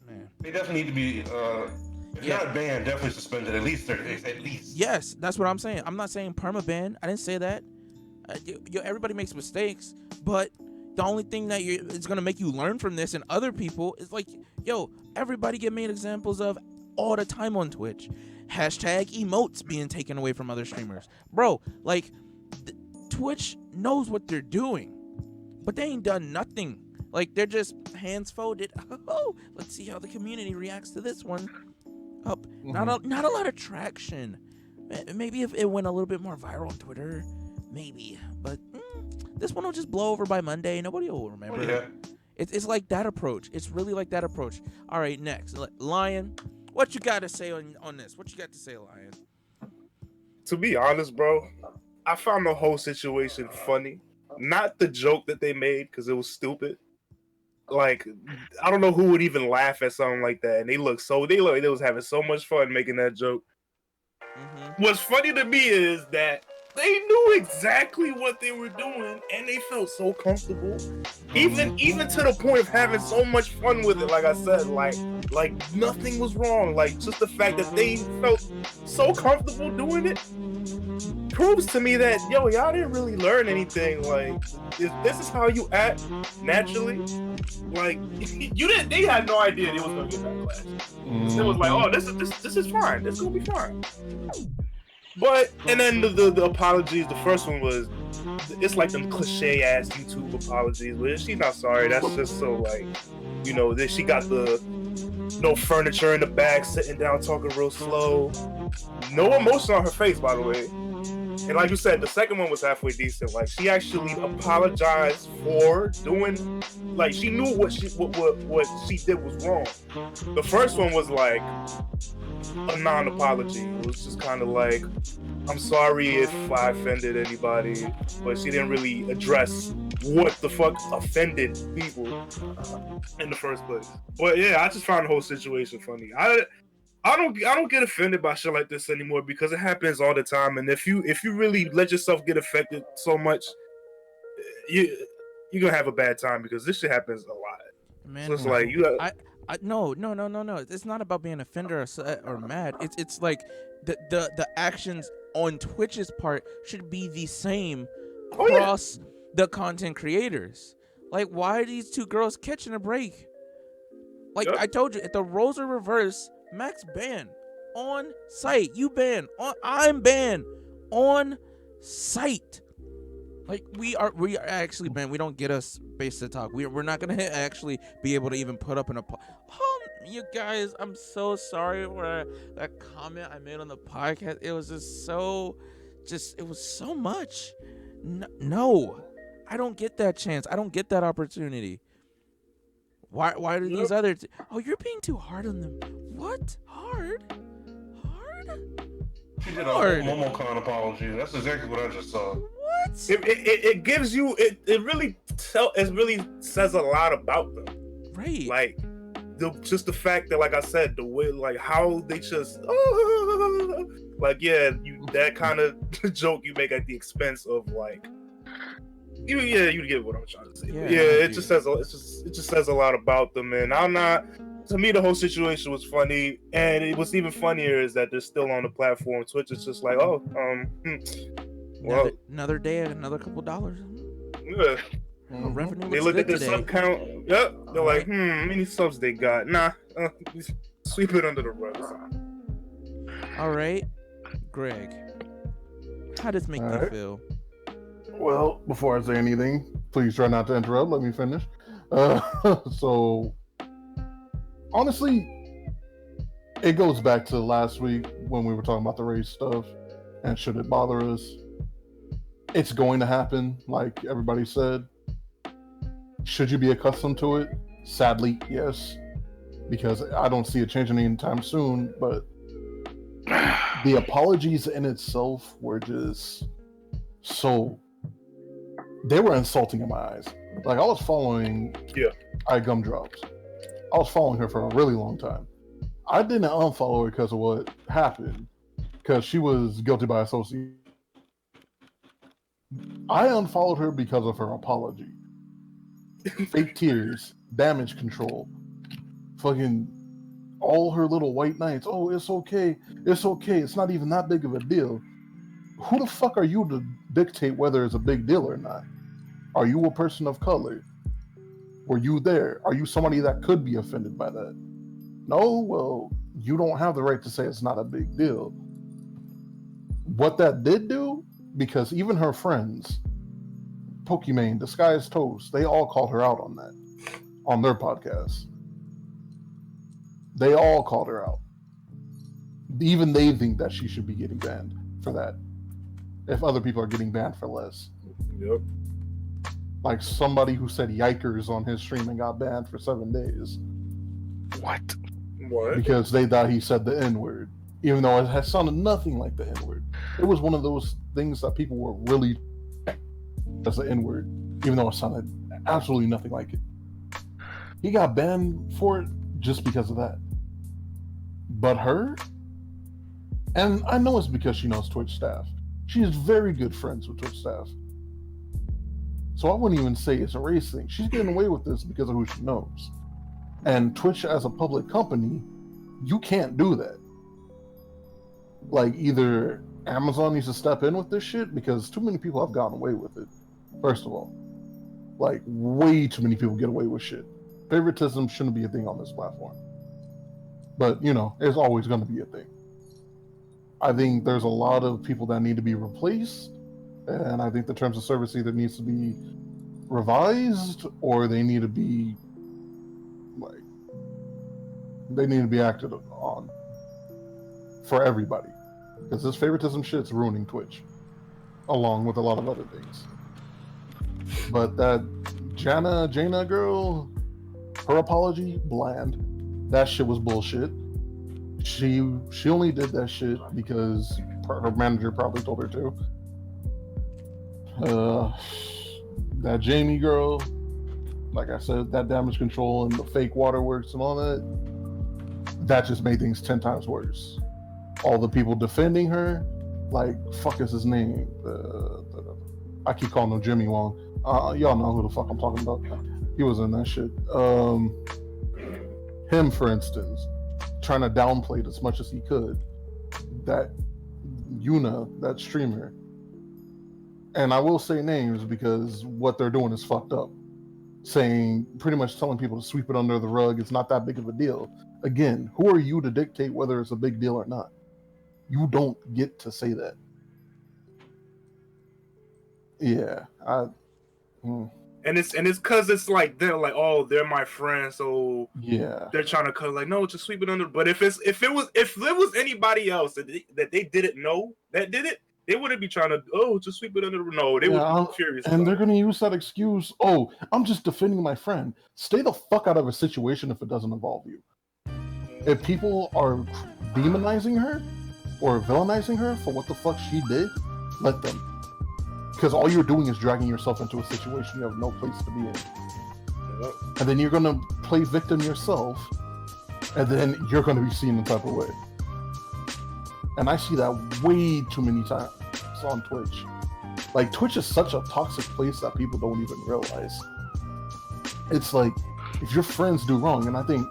Man. They definitely need to be, if not banned, definitely suspended at least 30 days, at least. Yes, that's what I'm saying. I'm not saying permaban. I didn't say that. Everybody makes mistakes, but the only thing that it's gonna make you learn from this and other people is like, yo, everybody get made examples of all the time on Twitch. Hashtag emotes being taken away from other streamers. Bro, like, Twitch knows what they're doing, but they ain't done nothing. Like, they're just hands folded. Oh, let's see how the community reacts to this one. Up, not a lot of traction. Maybe if it went a little bit more viral on Twitter, maybe. But this one will just blow over by Monday. Nobody will remember. Yeah. It's like that approach. It's really like that approach. All right, next, Lion. What you got to say on this? What you got to say, Lion? To be honest, bro, I found the whole situation funny. Not the joke that they made, because it was stupid. Like, I don't know who would even laugh at something like that. And they was having so much fun making that joke. What's funny to me is that they knew exactly what they were doing, and they felt so comfortable. Even to the point of having so much fun with it. Like I said, like nothing was wrong. Like, just the fact that they felt so comfortable doing it proves to me that, yo, y'all didn't really learn anything. Like, this is how you act naturally. Like, they had no idea they was gonna get backlash. It was like, oh, this is fine. This is gonna be fine. But, and then the apologies, the first one was, it's like them cliche ass YouTube apologies, where she's not sorry. That's just so, like, you know, that she got the no furniture in the back, sitting down, talking real slow. No emotion on her face, by the way. And like you said, the second one was halfway decent. Like, she actually apologized for doing, like, she knew what she did was wrong. The first one was like a non-apology. It was just kind of like, I'm sorry if I offended anybody, but she didn't really address what the fuck offended people in the first place. But yeah, I just found the whole situation funny. I don't get offended by shit like this anymore, because it happens all the time. And if you really let yourself get affected so much, you're gonna have a bad time, because this shit happens a lot. Man, so it's like no. It's not about being offended or mad. It's like the actions on Twitch's part should be the same across the content creators. Like, why are these two girls catching a break? Like, I told you, if the roles are reversed, Max banned on site. You banned I'm banned on site. Like, we are actually banned. We don't get a space to talk. We're not gonna actually be able to even put up you guys, I'm so sorry for that comment I made on the podcast. It was it was so much. No, I don't get that chance. I don't get that opportunity. Why do these other oh, you're being too hard on them. What? Hard? She did a whole MomoCon apology. That's exactly what I just saw. What? It gives you it really says a lot about them. Right. Like, just the fact that, like I said, the way, like, how they just like, yeah, that kind of joke you make at the expense of, like, you get what I'm trying to say. It just says a lot about them. And to me, the whole situation was funny, and what's even funnier is that they're still on the platform. Twitch is just like, another day, another couple dollars. Yeah. Revenue. They look at the sub count. Yep. They're like, how many subs they got? Nah, sweep it under the rug. All right, Greg, how does this make you feel? Well, before I say anything, please try not to interrupt. Let me finish. So, honestly, it goes back to last week when we were talking about the race stuff, and should it bother us? It's going to happen, like everybody said. Should you be accustomed to it? Sadly, yes, because I don't see it changing anytime soon. But the apologies in itself were just so. They were insulting in my eyes. Like, I was following Gumdrops. I was following her for a really long time. I didn't unfollow her because of what happened, because she was guilty by association. I unfollowed her because of her apology. Fake tears, damage control, fucking all her little white knights. Oh, it's okay. It's okay. It's not even that big of a deal. Who the fuck are you to dictate whether it's a big deal or not? Are you a person of color? Were you there? Are you somebody that could be offended by that? No? Well, you don't have the right to say it's not a big deal. What that did do, because even her friends, Pokimane, Disguised Toast, they all called her out on that, on their podcast. They all called her out. Even they think that she should be getting banned for that, if other people are getting banned for less. Yep. Like somebody who said yikers on his stream and got banned for 7 days. What? Because they thought he said the N-word, even though it had sounded nothing like the N-word. It was one of those things that people were really as the N-word, even though it sounded absolutely nothing like it. He got banned for it just because of that. But her, and I know it's because she knows Twitch staff. She is very good friends with Twitch staff. So I wouldn't even say it's a race thing. She's getting away with this because of who she knows. And Twitch as a public company, you can't do that. Like, either Amazon needs to step in with this shit, because too many people have gotten away with it. First of all, like, way too many people get away with shit. Favoritism shouldn't be a thing on this platform. But, you know, it's always going to be a thing. I think there's a lot of people that need to be replaced, and I think the terms of service either needs to be revised or they need to be, like, they need to be acted on for everybody. Because this favoritism shit's ruining Twitch, along with a lot of other things. But that Jaina girl, her apology, bland. That shit was bullshit. She only did that shit because her manager probably told her to. That Jamie girl, like I said, that damage control and the fake waterworks and all that just made things 10 times worse. All the people defending her, like, fuck is his name? I keep calling him Jimmy Wong. Y'all know who the fuck I'm talking about. He was in that shit. Him, for instance, trying to downplay it as much as he could. That Yuna, that streamer. And I will say names because what they're doing is fucked up. Saying, pretty much telling people to sweep it under the rug. It's not that big of a deal. Again, who are you to dictate whether it's a big deal or not? You don't get to say that. Yeah, And it's because it's like they're like, oh, they're my friends, so yeah, they're trying to cut, like, no, just sweep it under. But if there was anybody else that they didn't know that did it, they wouldn't be trying to, oh, just sweep it under. No, they would be furious. And they're gonna use that excuse. Oh, I'm just defending my friend. Stay the fuck out of a situation if it doesn't involve you. If people are demonizing her or villainizing her for what the fuck she did, let them. Because all you're doing is dragging yourself into a situation you have no place to be in. Yep. And then you're going to play victim yourself, and then you're going to be seen the type of way. And I see that way too many times on Twitch. Like, Twitch is such a toxic place that people don't even realize. It's like, if your friends do wrong, and I think,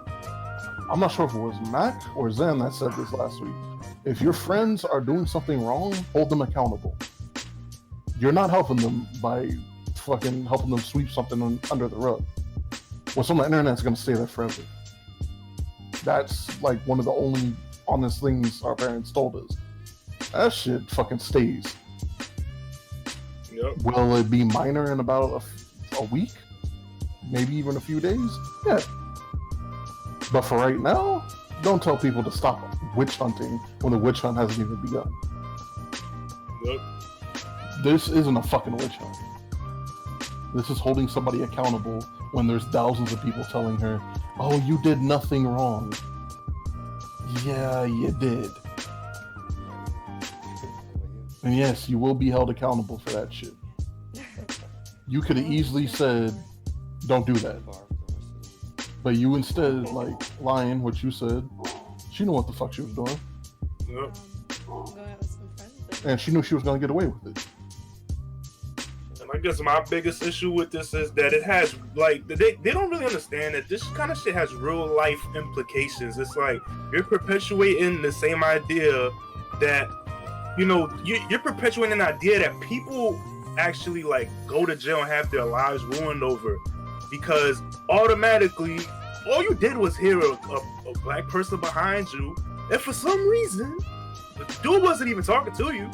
I'm not sure if it was Mac or Zen that said this last week, if your friends are doing something wrong, hold them accountable. You're not helping them by fucking helping them sweep something under the rug. What's on the internet's gonna stay there forever. That's like one of the only honest things our parents told us. That shit fucking stays. Yep. Will it be minor in about a week? Maybe even a few days? Yeah. But for right now, don't tell people to stop witch hunting when the witch hunt hasn't even begun. Yep. This isn't a fucking witch hunt. This is holding somebody accountable when there's thousands of people telling her, oh, you did nothing wrong. Yeah, you did. And yes, you will be held accountable for that shit. You could have easily said, don't do that. But you instead, like, lying, what you said, she knew what the fuck she was doing. Yep. And she knew she was going to get away with it. And I guess my biggest issue with this is that it has, like, they don't really understand that this kind of shit has real life implications. It's like, you're perpetuating the same idea that, you know, you're perpetuating an idea that people actually, like, go to jail and have their lives ruined over. Because automatically, all you did was hear a black person behind you, and for some reason, the dude wasn't even talking to you.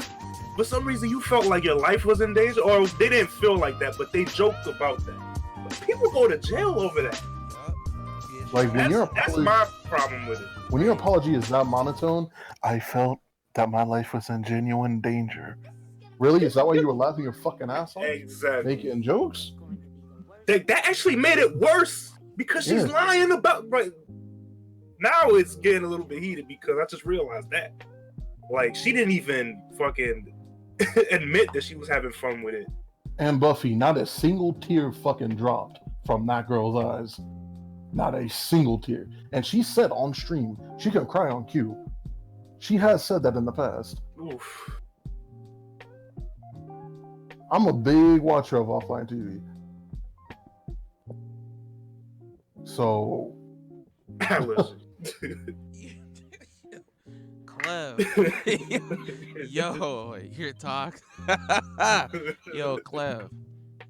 For some reason, you felt like your life was in danger, or they didn't feel like that, but they joked about that. But people go to jail over that. Like, when that's my problem with it. When your apology is not monotone, I felt that my life was in genuine danger. Really? Is that why you were laughing your fucking ass off? Exactly. Making jokes? That actually made it worse because she's lying about. Right now, it's getting a little bit heated because I just realized that, like, she didn't even fucking admit that she was having fun with it. And Buffy, not a single tear fucking dropped from that girl's eyes. Not a single tear. And she said on stream she can cry on cue. She has said that in the past. Oof. I'm a big watcher of offline TV. So, Clev. Yo, your talk. Yo, Clev.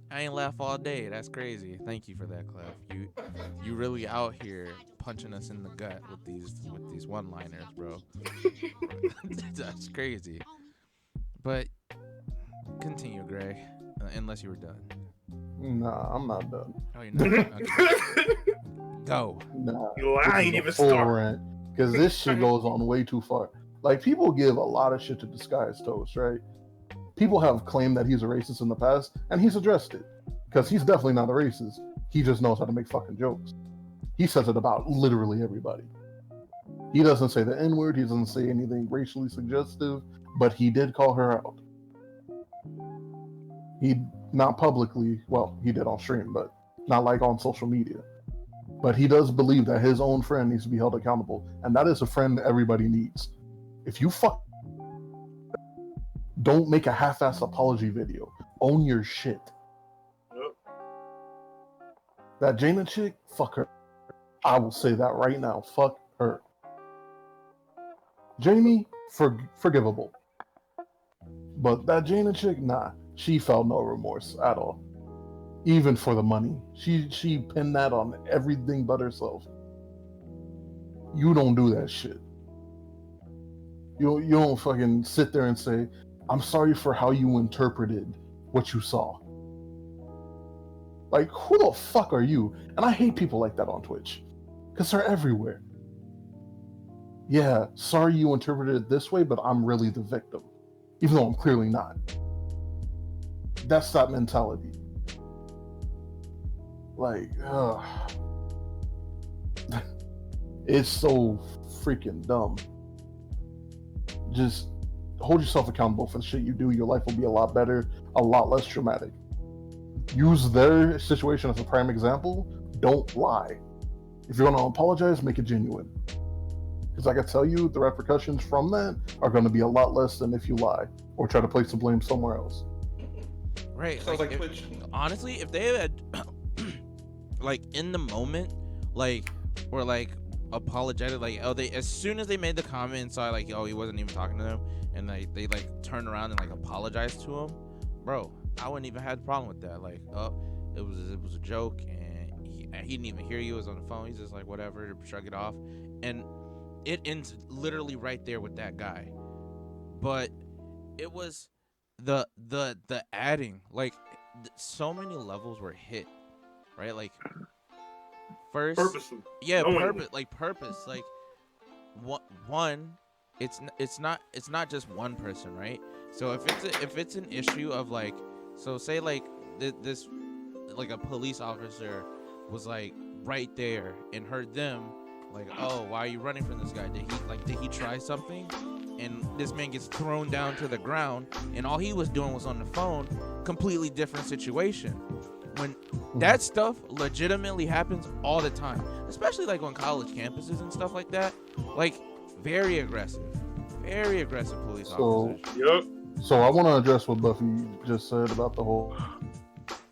I ain't laugh all day. That's crazy. Thank you for that, Clev. You really out here punching us in the gut with these one-liners, bro. That's crazy. But continue, Greg. Unless you were done. Nah, I'm not done. Oh, you're not? Okay. Go. Nah. I ain't even started. Because this shit goes on way too far. Like, people give a lot of shit to Disguised Toast, right? People have claimed that he's a racist in the past, and he's addressed it. Because he's definitely not a racist. He just knows how to make fucking jokes. He says it about literally everybody. He doesn't say the N-word, he doesn't say anything racially suggestive, but he did call her out. He, not publicly, well, he did on stream, but not like on social media. But he does believe that his own friend needs to be held accountable, and that is a friend everybody needs. If you don't make a half-ass apology video. Own your shit. Yep. That Jaina chick, fuck her. I will say that right now. Fuck her. Jamie, forgivable. But that Jaina chick, nah. She felt no remorse at all. Even for the money. She pinned that on everything but herself. You don't do that shit. You don't fucking sit there and say, I'm sorry for how you interpreted what you saw. Like, who the fuck are you? And I hate people like that on Twitch. Because they're everywhere. Yeah, sorry you interpreted it this way, but I'm really the victim. Even though I'm clearly not. That's that mentality. Like, it's so freaking dumb. Just hold yourself accountable for the shit you do. Your life will be a lot better, a lot less traumatic. Use their situation as a prime example. Don't lie. If you're going to apologize, make it genuine. Because I can tell you, the repercussions from that are going to be a lot less than if you lie or try to place the blame somewhere else. Right. Like honestly, if they had, like, in the moment, like, or like apologetic, like, oh, they, as soon as they made the comment and saw, like, oh, he wasn't even talking to them, and like they like turned around and like apologized to him, bro, I wouldn't even have a problem with that. Like, oh, it was a joke, and he didn't even hear you. It was on the phone. He's just like, whatever, shrug it off, and it ends literally right there with that guy. But it was the adding, like, so many levels were hit, right? Like, first, purposely, yeah, purpose, like, one, it's not just one person, right? So if it's an issue of, like, so say like this, like, a police officer was like right there and heard them, like, oh, why are you running from this guy? Did he try something? and this man gets thrown down to the ground, and all he was doing was on the phone. Completely different situation. When that stuff legitimately happens all the time, especially like on college campuses and stuff like that, like very aggressive police officers. Yep. So I want to address what Buffy just said about the whole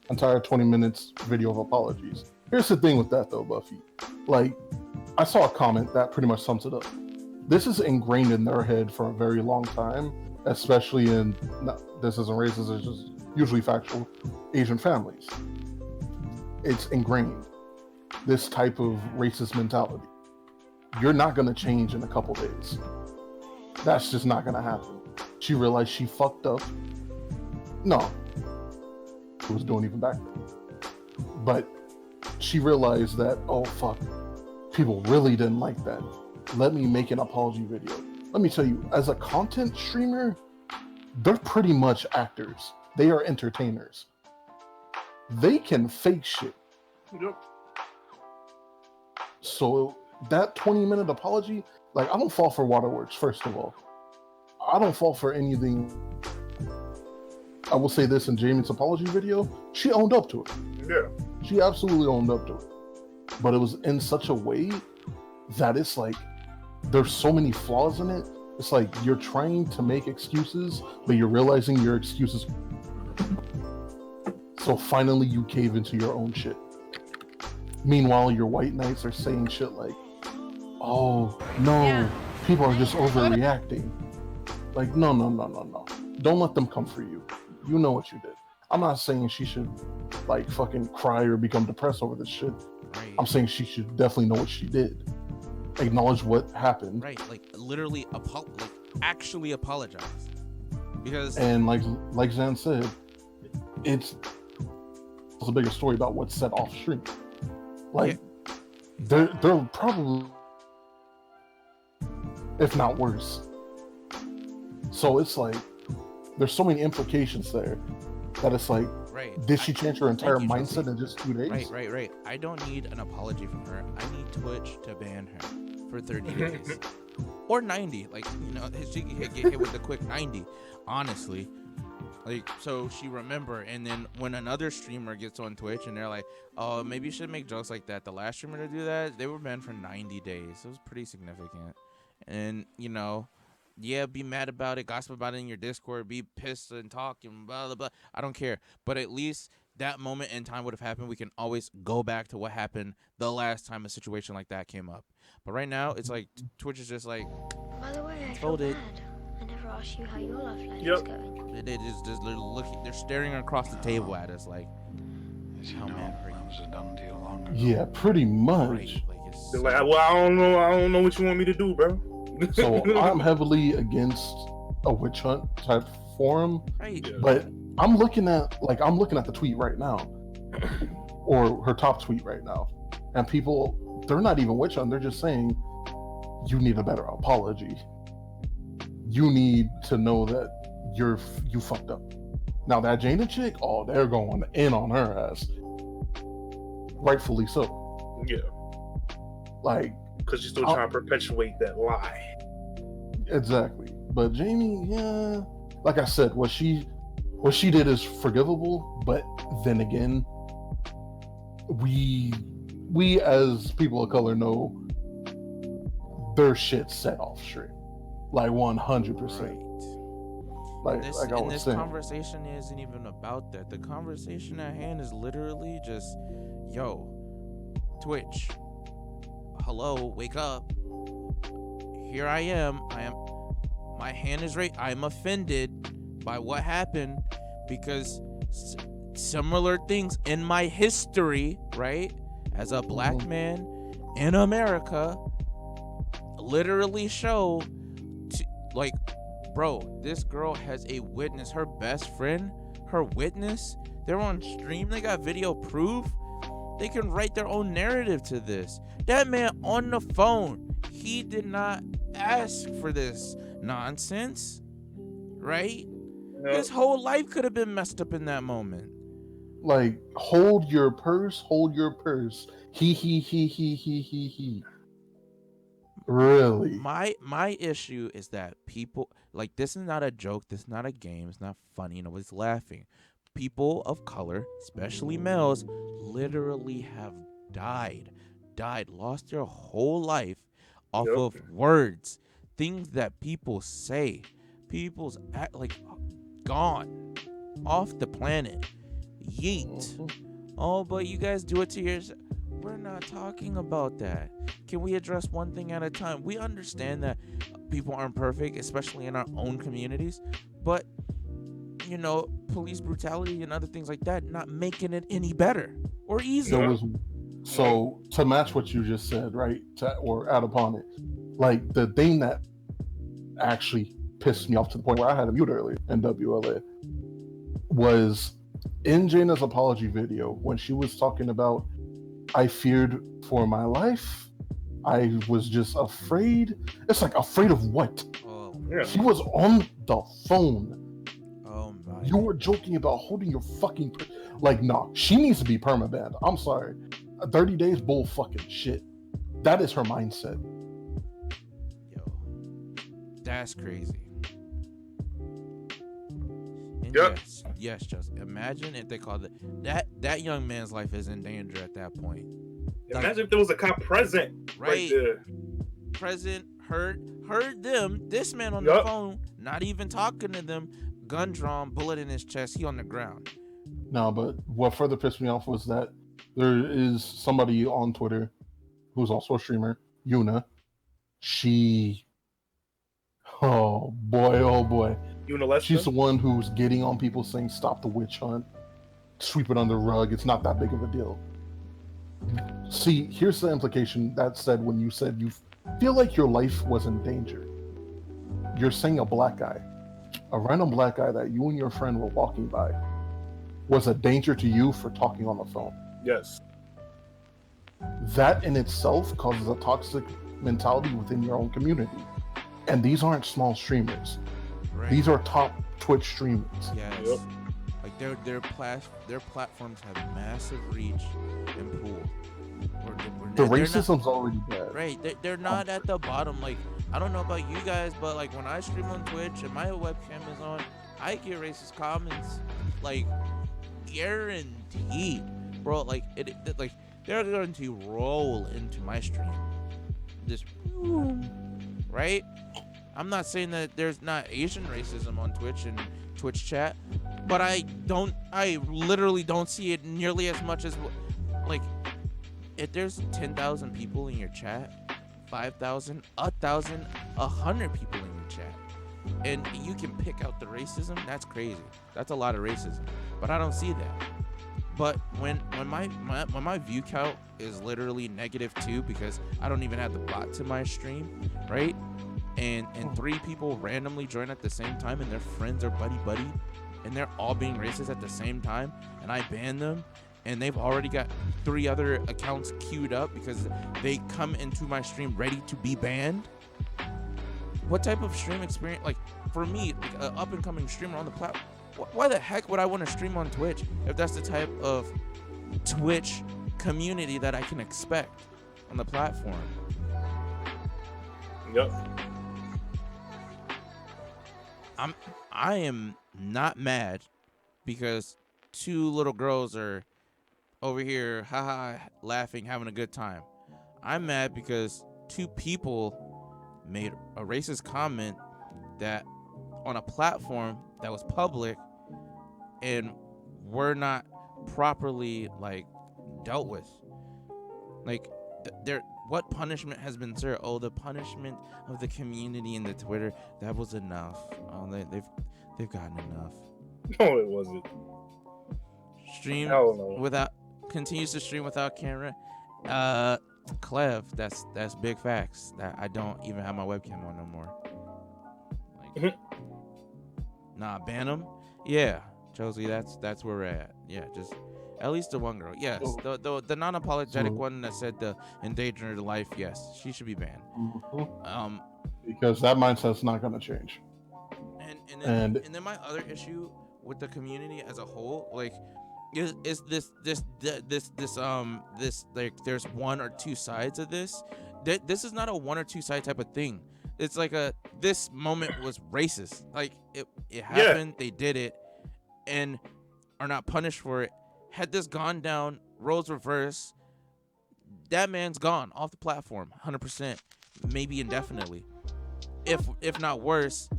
entire 20 minutes video of apologies. Here's the thing with that though, Buffy. Like, I saw a comment that pretty much sums it up. This is ingrained in their head for a very long time, especially in, this isn't racist, it's just usually factual, Asian families. It's ingrained, this type of racist mentality. You're not going to change in a couple days. That's just not going to happen. She realized she fucked up. No, she was doing even back then. But she realized that, oh fuck, people really didn't like that. Let me make an apology video. Let me tell you, as a content streamer, they're pretty much actors. They are entertainers. They can fake shit. Yep. So that 20-minute apology, like, I don't fall for waterworks, first of all. I don't fall for anything. I will say this, in Jamie's apology video, she owned up to it. Yeah. She absolutely owned up to it. But it was in such a way that it's like, there's so many flaws in it. It's like you're trying to make excuses, but you're realizing your excuses. So finally you cave into your own shit. Meanwhile, your white knights are saying shit like, oh, no, people are just overreacting. Like, no. Don't let them come for you. You know what you did. I'm not saying she should, like, fucking cry or become depressed over this shit. Right. I'm saying she should definitely know what she did. Acknowledge what happened. Right, like literally actually apologize. Because and like Zan said, it's a bigger story about what's said off stream. Like, they're probably, if not worse. So it's like there's so many implications there that it's like, did she change her entire mindset in just 2 days? Right. I don't need an apology from her. I need Twitch to ban her for 30 days. Or 90. Like, you know, she can get hit with a quick 90, honestly. Like, so she remember, and then when another streamer gets on Twitch and they're like, oh, maybe you should make jokes like that. The last streamer to do that, they were banned for 90 days. It was pretty significant. And, you know, yeah, be mad about it, gossip about it in your Discord, be pissed and talk and blah, blah, blah. I don't care. But at least that moment in time would have happened. We can always go back to what happened the last time a situation like that came up. But right now, it's like Twitch is just like, by the way, I feel folded. bad. I never asked you how your love life Yep. is going. They just looking, they're staring across the table at us like, how mad are you? Yeah, pretty much. Right, like it's They're like, well, I don't know what you want me to do, bro. So I'm heavily against a witch hunt type forum, right. but I'm looking at the tweet right now, or her top tweet right now, and people, they're not even witch hunting. They're just saying, you need a better apology. You need to know that you fucked up. Now that Jaina chick, oh, they're going in on her ass, rightfully so. Yeah. Like, because you're still trying to perpetuate that lie. Exactly. But Jamie, yeah, like I said, what she did is forgivable, but then again, we as people of color know their shit set off straight. Like 100%. Like this, like I was this saying. conversation isn't even about that. The conversation at hand is literally just, yo, Twitch, hello, wake up. Here I am. My hand is raised. I'm offended by what happened because similar things in my history, right, as a black man in America, literally show, like, bro, this girl has a witness. Her best friend, her witness, they're on stream. They got video proof. They can write their own narrative to this. That man on the phone, he did not ask for this nonsense, right? Yep. His whole life could have been messed up in that moment. Like, hold your purse, hold your purse. He. Really? My issue is that people, like, this is not a joke. This is not a game. It's not funny. Nobody's laughing. People of color, especially males, literally have died, lost their whole life off of words, things that people say. People's act like gone off the planet. Yeet. Oh, but you guys do it to yourself. We're not talking about that. Can we address one thing at a time? We understand that people aren't perfect, especially in our own communities, but you know, police brutality and other things like that not making it any better or easier. So to match what you just said, right, or add upon it, like the thing that actually pissed me off to the point where I had a mute earlier in WLA was in Jaina's apology video when she was talking about, I feared for my life. I was just afraid. It's like, afraid of what? She was on the phone. Oh my. You were joking about holding your fucking... Like, nah, she needs to be permabanned. I'm sorry. 30 days, bull fucking shit. That is her mindset. Yo, that's crazy. And yes, just imagine if they called it that young man's life is in danger at that point. Imagine if there was a cop present right there. Present, heard them. This man on the phone, not even talking to them, gun drawn, bullet in his chest, he on the ground. No, but what further pissed me off was that there is somebody on Twitter who's also a streamer, Yuna. She, oh boy. She's the one who's getting on people saying, stop the witch hunt, sweep it under the rug, it's not that big of a deal. See, here's the implication that said when you said you feel like your life was in danger. You're saying a random black guy that you and your friend were walking by was a danger to you for talking on the phone. Yes. That in itself causes a toxic mentality within your own community. And these aren't small streamers. Right. These are top Twitch streamers. Yes. Like their platforms have massive reach and pool. The racism's already bad. Right. They're not at the bottom. Like, I don't know about you guys, but like when I stream on Twitch and my webcam is on, I get racist comments like guaranteed, bro. Like like they're going to roll into my stream. Just right. I'm not saying that there's not Asian racism on Twitch and Twitch chat, but I literally don't see it nearly as much as, like, if there's 10,000 people in your chat, 5,000, 1,000, 100 people in your chat, and you can pick out the racism, that's crazy. That's a lot of racism, but I don't see that. But when my view count is literally -2 because I don't even have the bot to my stream, right? And 3 people randomly join at the same time and their friends are buddy and they're all being racist at the same time and I ban them and they've already got 3 other accounts queued up because they come into my stream ready to be banned. What type of stream experience, like for me, like an up and coming streamer on the platform, why the heck would I want to stream on Twitch if that's the type of Twitch community that I can expect on the platform? Yep. I am not mad because 2 little girls are over here laughing, having a good time. I'm mad because 2 people made a racist comment that on a platform that was public and were not properly like dealt with. Like what punishment has been served? Oh, the punishment of the community in the Twitter, that was enough. Oh, they've gotten enough. No, it wasn't. Continues to stream without camera. Clev, that's big facts. That I don't even have my webcam on no more. Like, nah, ban them. Yeah, Josie, that's where we're at. Yeah, just. At least the one girl, yes. The non-apologetic one that said the endanger the life, yes, she should be banned. Because that mindset's not gonna change. And then my other issue with the community as a whole, like, is this like there's 1 or 2 sides of this. this is not a one or two side type of thing. It's like this moment was racist. Like it happened, they did it, and are not punished for it. Had this gone down, roles reversed, that man's gone off the platform, 100%, maybe indefinitely, if not worse.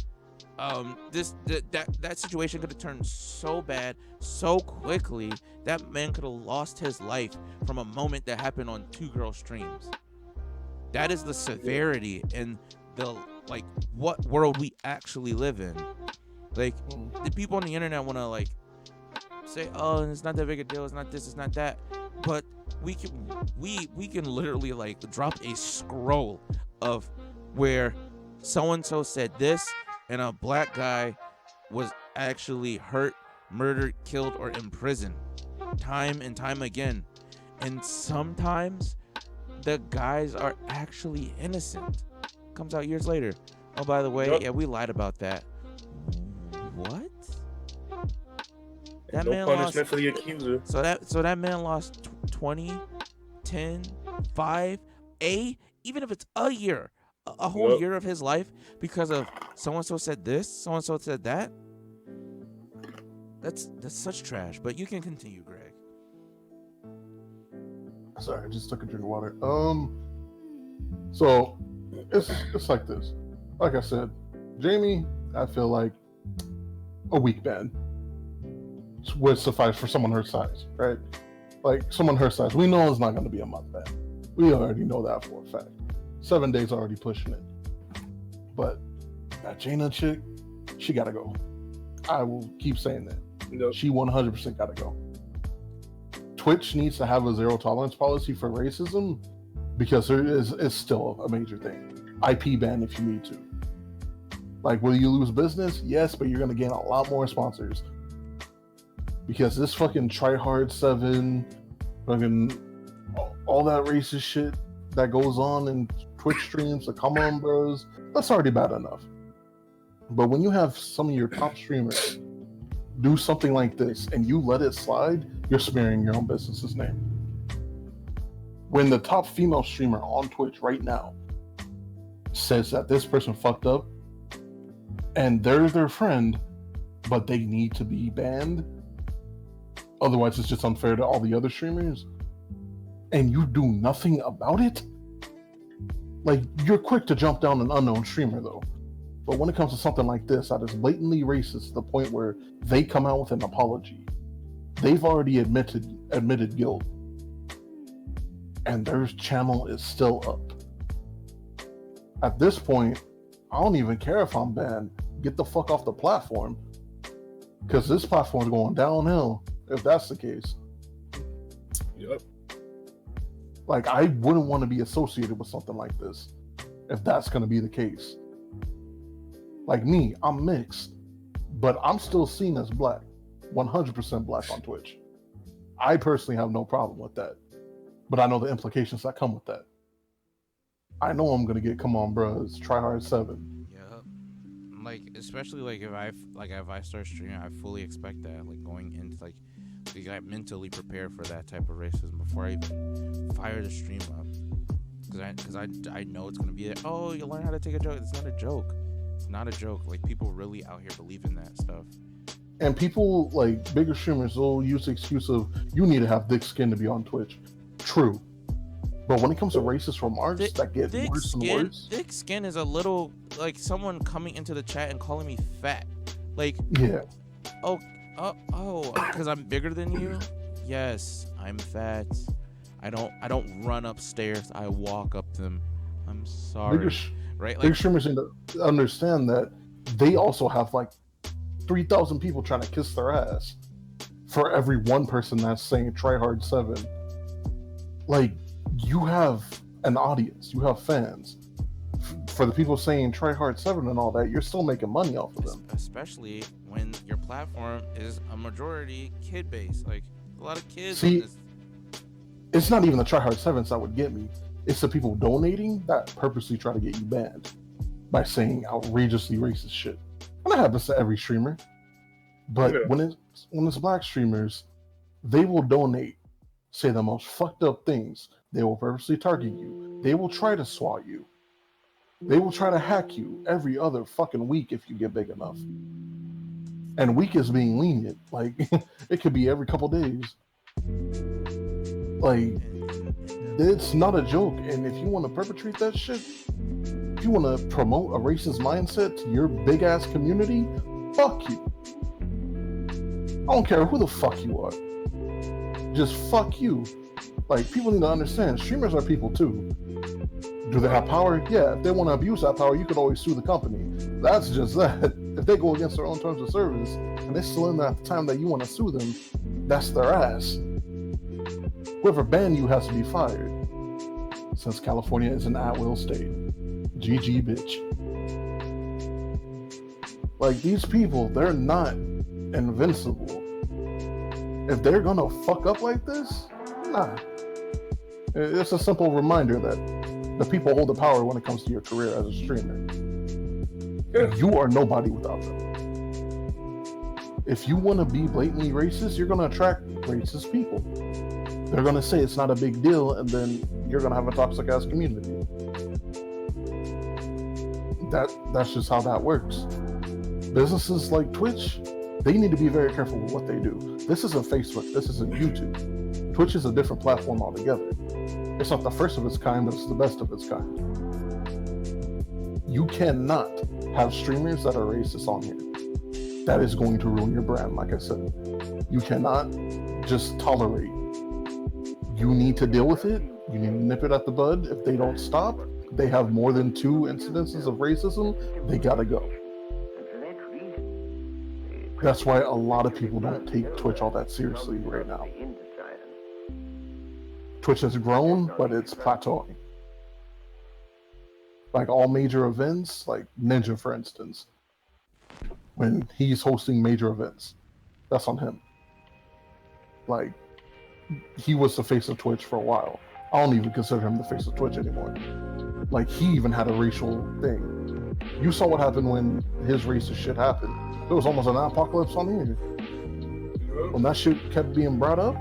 That situation could have turned so bad so quickly. That man could have lost his life from a moment that happened on two girl streams. That is the severity and the like what world we actually live in. Like the people on the internet want to like say, oh, it's not that big a deal, it's not this, it's not that, but we can literally like drop a scroll of where so and so said this and a black guy was actually hurt, murdered, killed, or imprisoned time and time again, and sometimes the guys are actually innocent. Comes out years later. Oh, by the way, yeah, we lied about that. What? That no man punishment lost, for the accuser. So that man lost 20, 10, 5, even if it's a year, a whole year of his life because of so-and-so said this, so-and-so said that. That's such trash, but you can continue, Greg. Sorry, I just took a drink of water. So it's like this. Like I said, Jamie, I feel like a week ban would suffice for someone her size, right? Like someone her size, we know it's not going to be a month ban. We already know that for a fact. 7 days already pushing it. But that Jaina chick, she gotta go. I will keep saying that. Yep. She 100% gotta go. Twitch needs to have a zero tolerance policy for racism because there is still a major thing. IP ban if you need to. Like, will you lose business? Yes, but you're gonna gain a lot more sponsors. Because this fucking tryhard 7, fucking all that racist shit that goes on in Twitch streams, like, come on, bros, that's already bad enough. But when you have some of your top streamers do something like this and you let it slide, you're smearing your own business's name. When the top female streamer on Twitch right now says that this person fucked up and they're their friend, but they need to be banned, otherwise it's just unfair to all the other streamers, and you do nothing about it? Like, you're quick to jump down an unknown streamer though. But when it comes to something like this that is blatantly racist to the point where they come out with an apology, they've already admitted guilt, and their channel is still up. At this point, I don't even care if I'm banned. Get the fuck off the platform, because this platform is going downhill if that's the case. Yep. Like, I wouldn't want to be associated with something like this if that's going to be the case. Like me, I'm mixed, but I'm still seen as black, 100% black on Twitch. I personally have no problem with that, but I know the implications that come with that. I know I'm gonna get, come on, bros, try hard 7. Yep. Like, especially like if I start streaming, I fully expect that. Like, going into like, we got mentally prepared for that type of racism before I even fire the stream up, because I know it's gonna be that. Oh, you learn how to take a joke. It's not a joke. It's not a joke. Like, people really out here believe in that stuff. And people, like, bigger streamers will use the excuse of, you need to have thick skin to be on Twitch. True. But when it comes to racist remarks that get worse and worse. Thick skin is a little like someone coming into the chat and calling me fat. Like, yeah. Oh, because I'm bigger than you? Yes, I'm fat. I don't run upstairs. I walk up them. I'm sorry. Right? Like, big streamers need to understand that they also have like 3,000 people trying to kiss their ass for every one person that's saying try hard 7. Like, you have an audience, you have fans. For the people saying try hard 7 and all that, you're still making money off of them. Especially when your platform is a majority kid base. Like, a lot of kids. See, it's not even the try hard 7s that would get me. It's the people donating that purposely try to get you banned by saying outrageously racist shit. And that happens to every streamer. But when it's black streamers, they will donate, say the most fucked up things They will purposely target you. They will try to swat you. They will try to hack you every other fucking week if you get big enough. And week is being lenient. Like, it could be every couple days. Like, it's not a joke. And if you want to perpetrate that shit, if you want to promote a racist mindset to your big ass community, fuck you. I don't care who the fuck you are. Just fuck you. Like, people need to understand, streamers are people too. Do they have power? Yeah, if they want to abuse that power, you could always sue the company. That's just that. If they go against their own terms of service, and they're still in there at the time that you want to sue them, that's their ass. Whoever banned you has to be fired. Since California is an at-will state. GG, bitch. Like, these people, they're not invincible. If they're gonna fuck up like this, nah. It's a simple reminder that the people hold the power when it comes to your career as a streamer. You are nobody without them. If you want to be blatantly racist, you're going to attract racist people. They're going to say it's not a big deal, and then you're going to have a toxic ass community. That's just how that works. Businesses like Twitch, they need to be very careful with what they do. This isn't Facebook, this isn't YouTube. Twitch is a different platform altogether. It's not the first of its kind, but it's the best of its kind. You cannot have streamers that are racist on here. That is going to ruin your brand, like I said. You cannot just tolerate. You need to deal with it. You need to nip it at the bud. If they don't stop, they have more than 2 incidences of racism, they gotta go. That's why a lot of people don't take Twitch all that seriously right now. Twitch has grown, but it's plateauing. Like all major events, like Ninja, for instance, when he's hosting major events, that's on him. Like, he was the face of Twitch for a while. I don't even consider him the face of Twitch anymore. Like, he even had a racial thing. You saw what happened when his racist shit happened. There was almost an apocalypse on here. When that shit kept being brought up,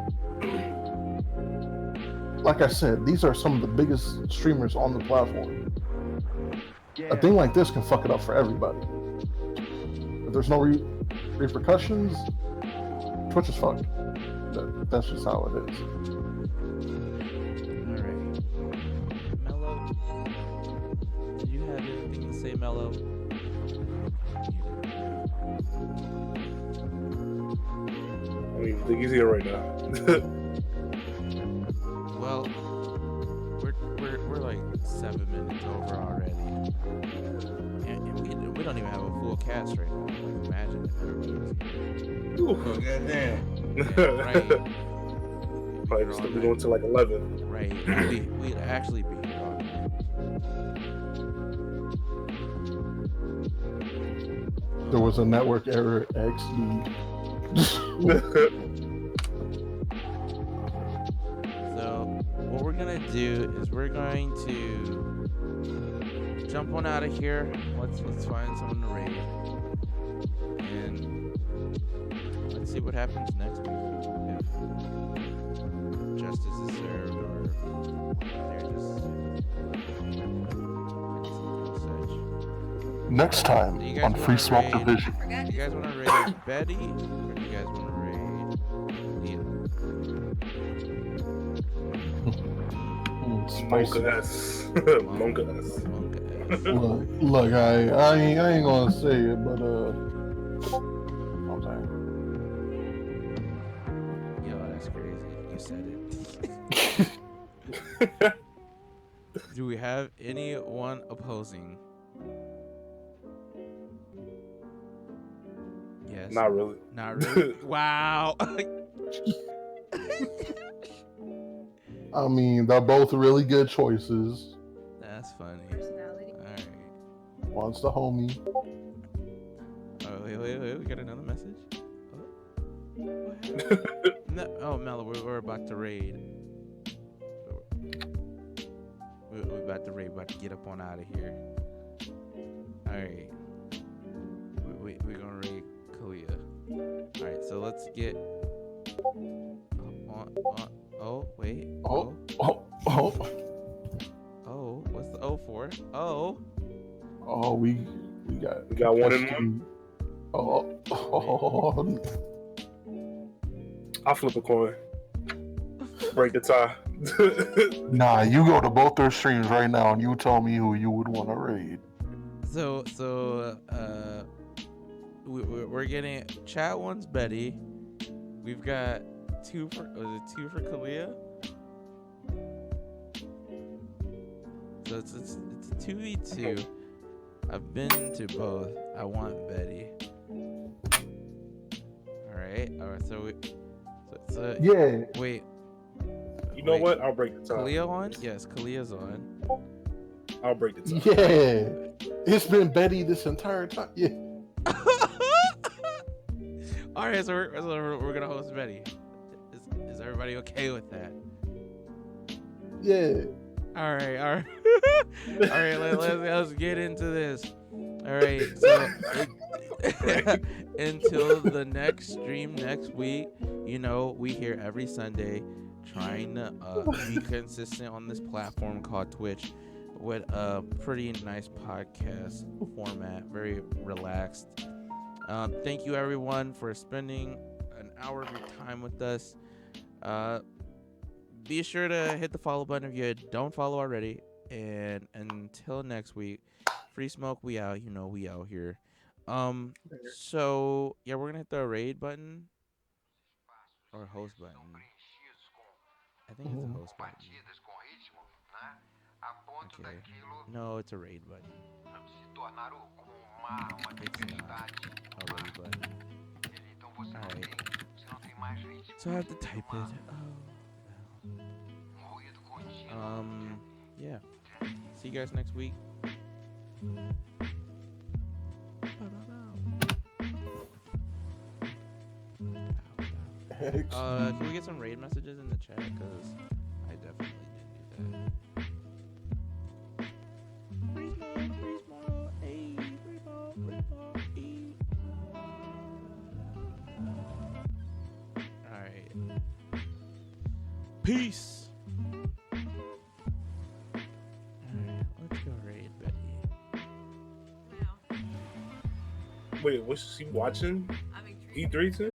like I said, these are some of the biggest streamers on the platform. A thing like this can fuck it up for everybody. If there's no repercussions, Twitch is fucked. That's just how it is. Alright. Mello, do you have anything to say, Mello? I mean, I think he's here right now. Well, we're like 7 minutes over already, and we don't even have a full cast right now. Like, imagine if everybody was here. Oh, goddamn. Yeah, right. Probably just be going to like 11. Right. We'd actually be here all night. There was a network error XD. So what we're gonna do is we're going to jump on out of here. Let's find someone to raid, and let's see what happens next week. If justice is served, or they're just such. Next time on FreeSmokeDivision. Do you guys want to raid Betty, or do you guys want to raid Leah? Spicy. Monka ass. Look, I ain't gonna say it, but I'm saying. Yo, that's crazy. You said it. Do we have anyone opposing? Yes. Not really. Not really. Wow. I mean, they're both really good choices. That's funny. Alright. One's the homie. Oh, wait. We got another message? Oh. What happened? No, oh, Mello, we're about to raid. We're about to raid. We're about to get up on out of here. Alright. We're gonna raid Kalia. Alright, so let's get on. Oh, wait. Oh. Oh, what's the O for? Oh. Oh, we got one and one. Oh. I'll flip a coin. Break the tie. Nah, you go to both their streams right now and you tell me who you would want to raid. So we're getting chat one's Betty. We've got two for Kalia. So it's a 2v2. I've been to both. I want Betty. All right. So Yeah. Wait. You know what? I'll break the tie. Kalia on? Yes, Kalia's on. I'll break the tie. Yeah. It's been Betty this entire time. Yeah. All right, so we're gonna host Betty. Is everybody okay with that? Yeah. All right. All right. Let's get into this. All right. So until the next stream next week, we here every Sunday, trying to be consistent on this platform called Twitch, with a pretty nice podcast format, very relaxed. Thank you everyone for spending an hour of your time with us. Be sure to hit the follow button if you don't follow already. And until next week, Free Smoke, we out. We out here. So yeah, we're gonna hit the raid button or host button. I think it's a host button. Okay. No, it's a raid button. It's not a raid button. Alright. So I have to type it. Yeah. See you guys next week. Can we get some raid messages in the chat? Because I definitely didn't do that. Free smoke, hey, free smoke, hey. Alright. Peace. Alright, let's go raid Betty. Wait, what's she watching? E3 too?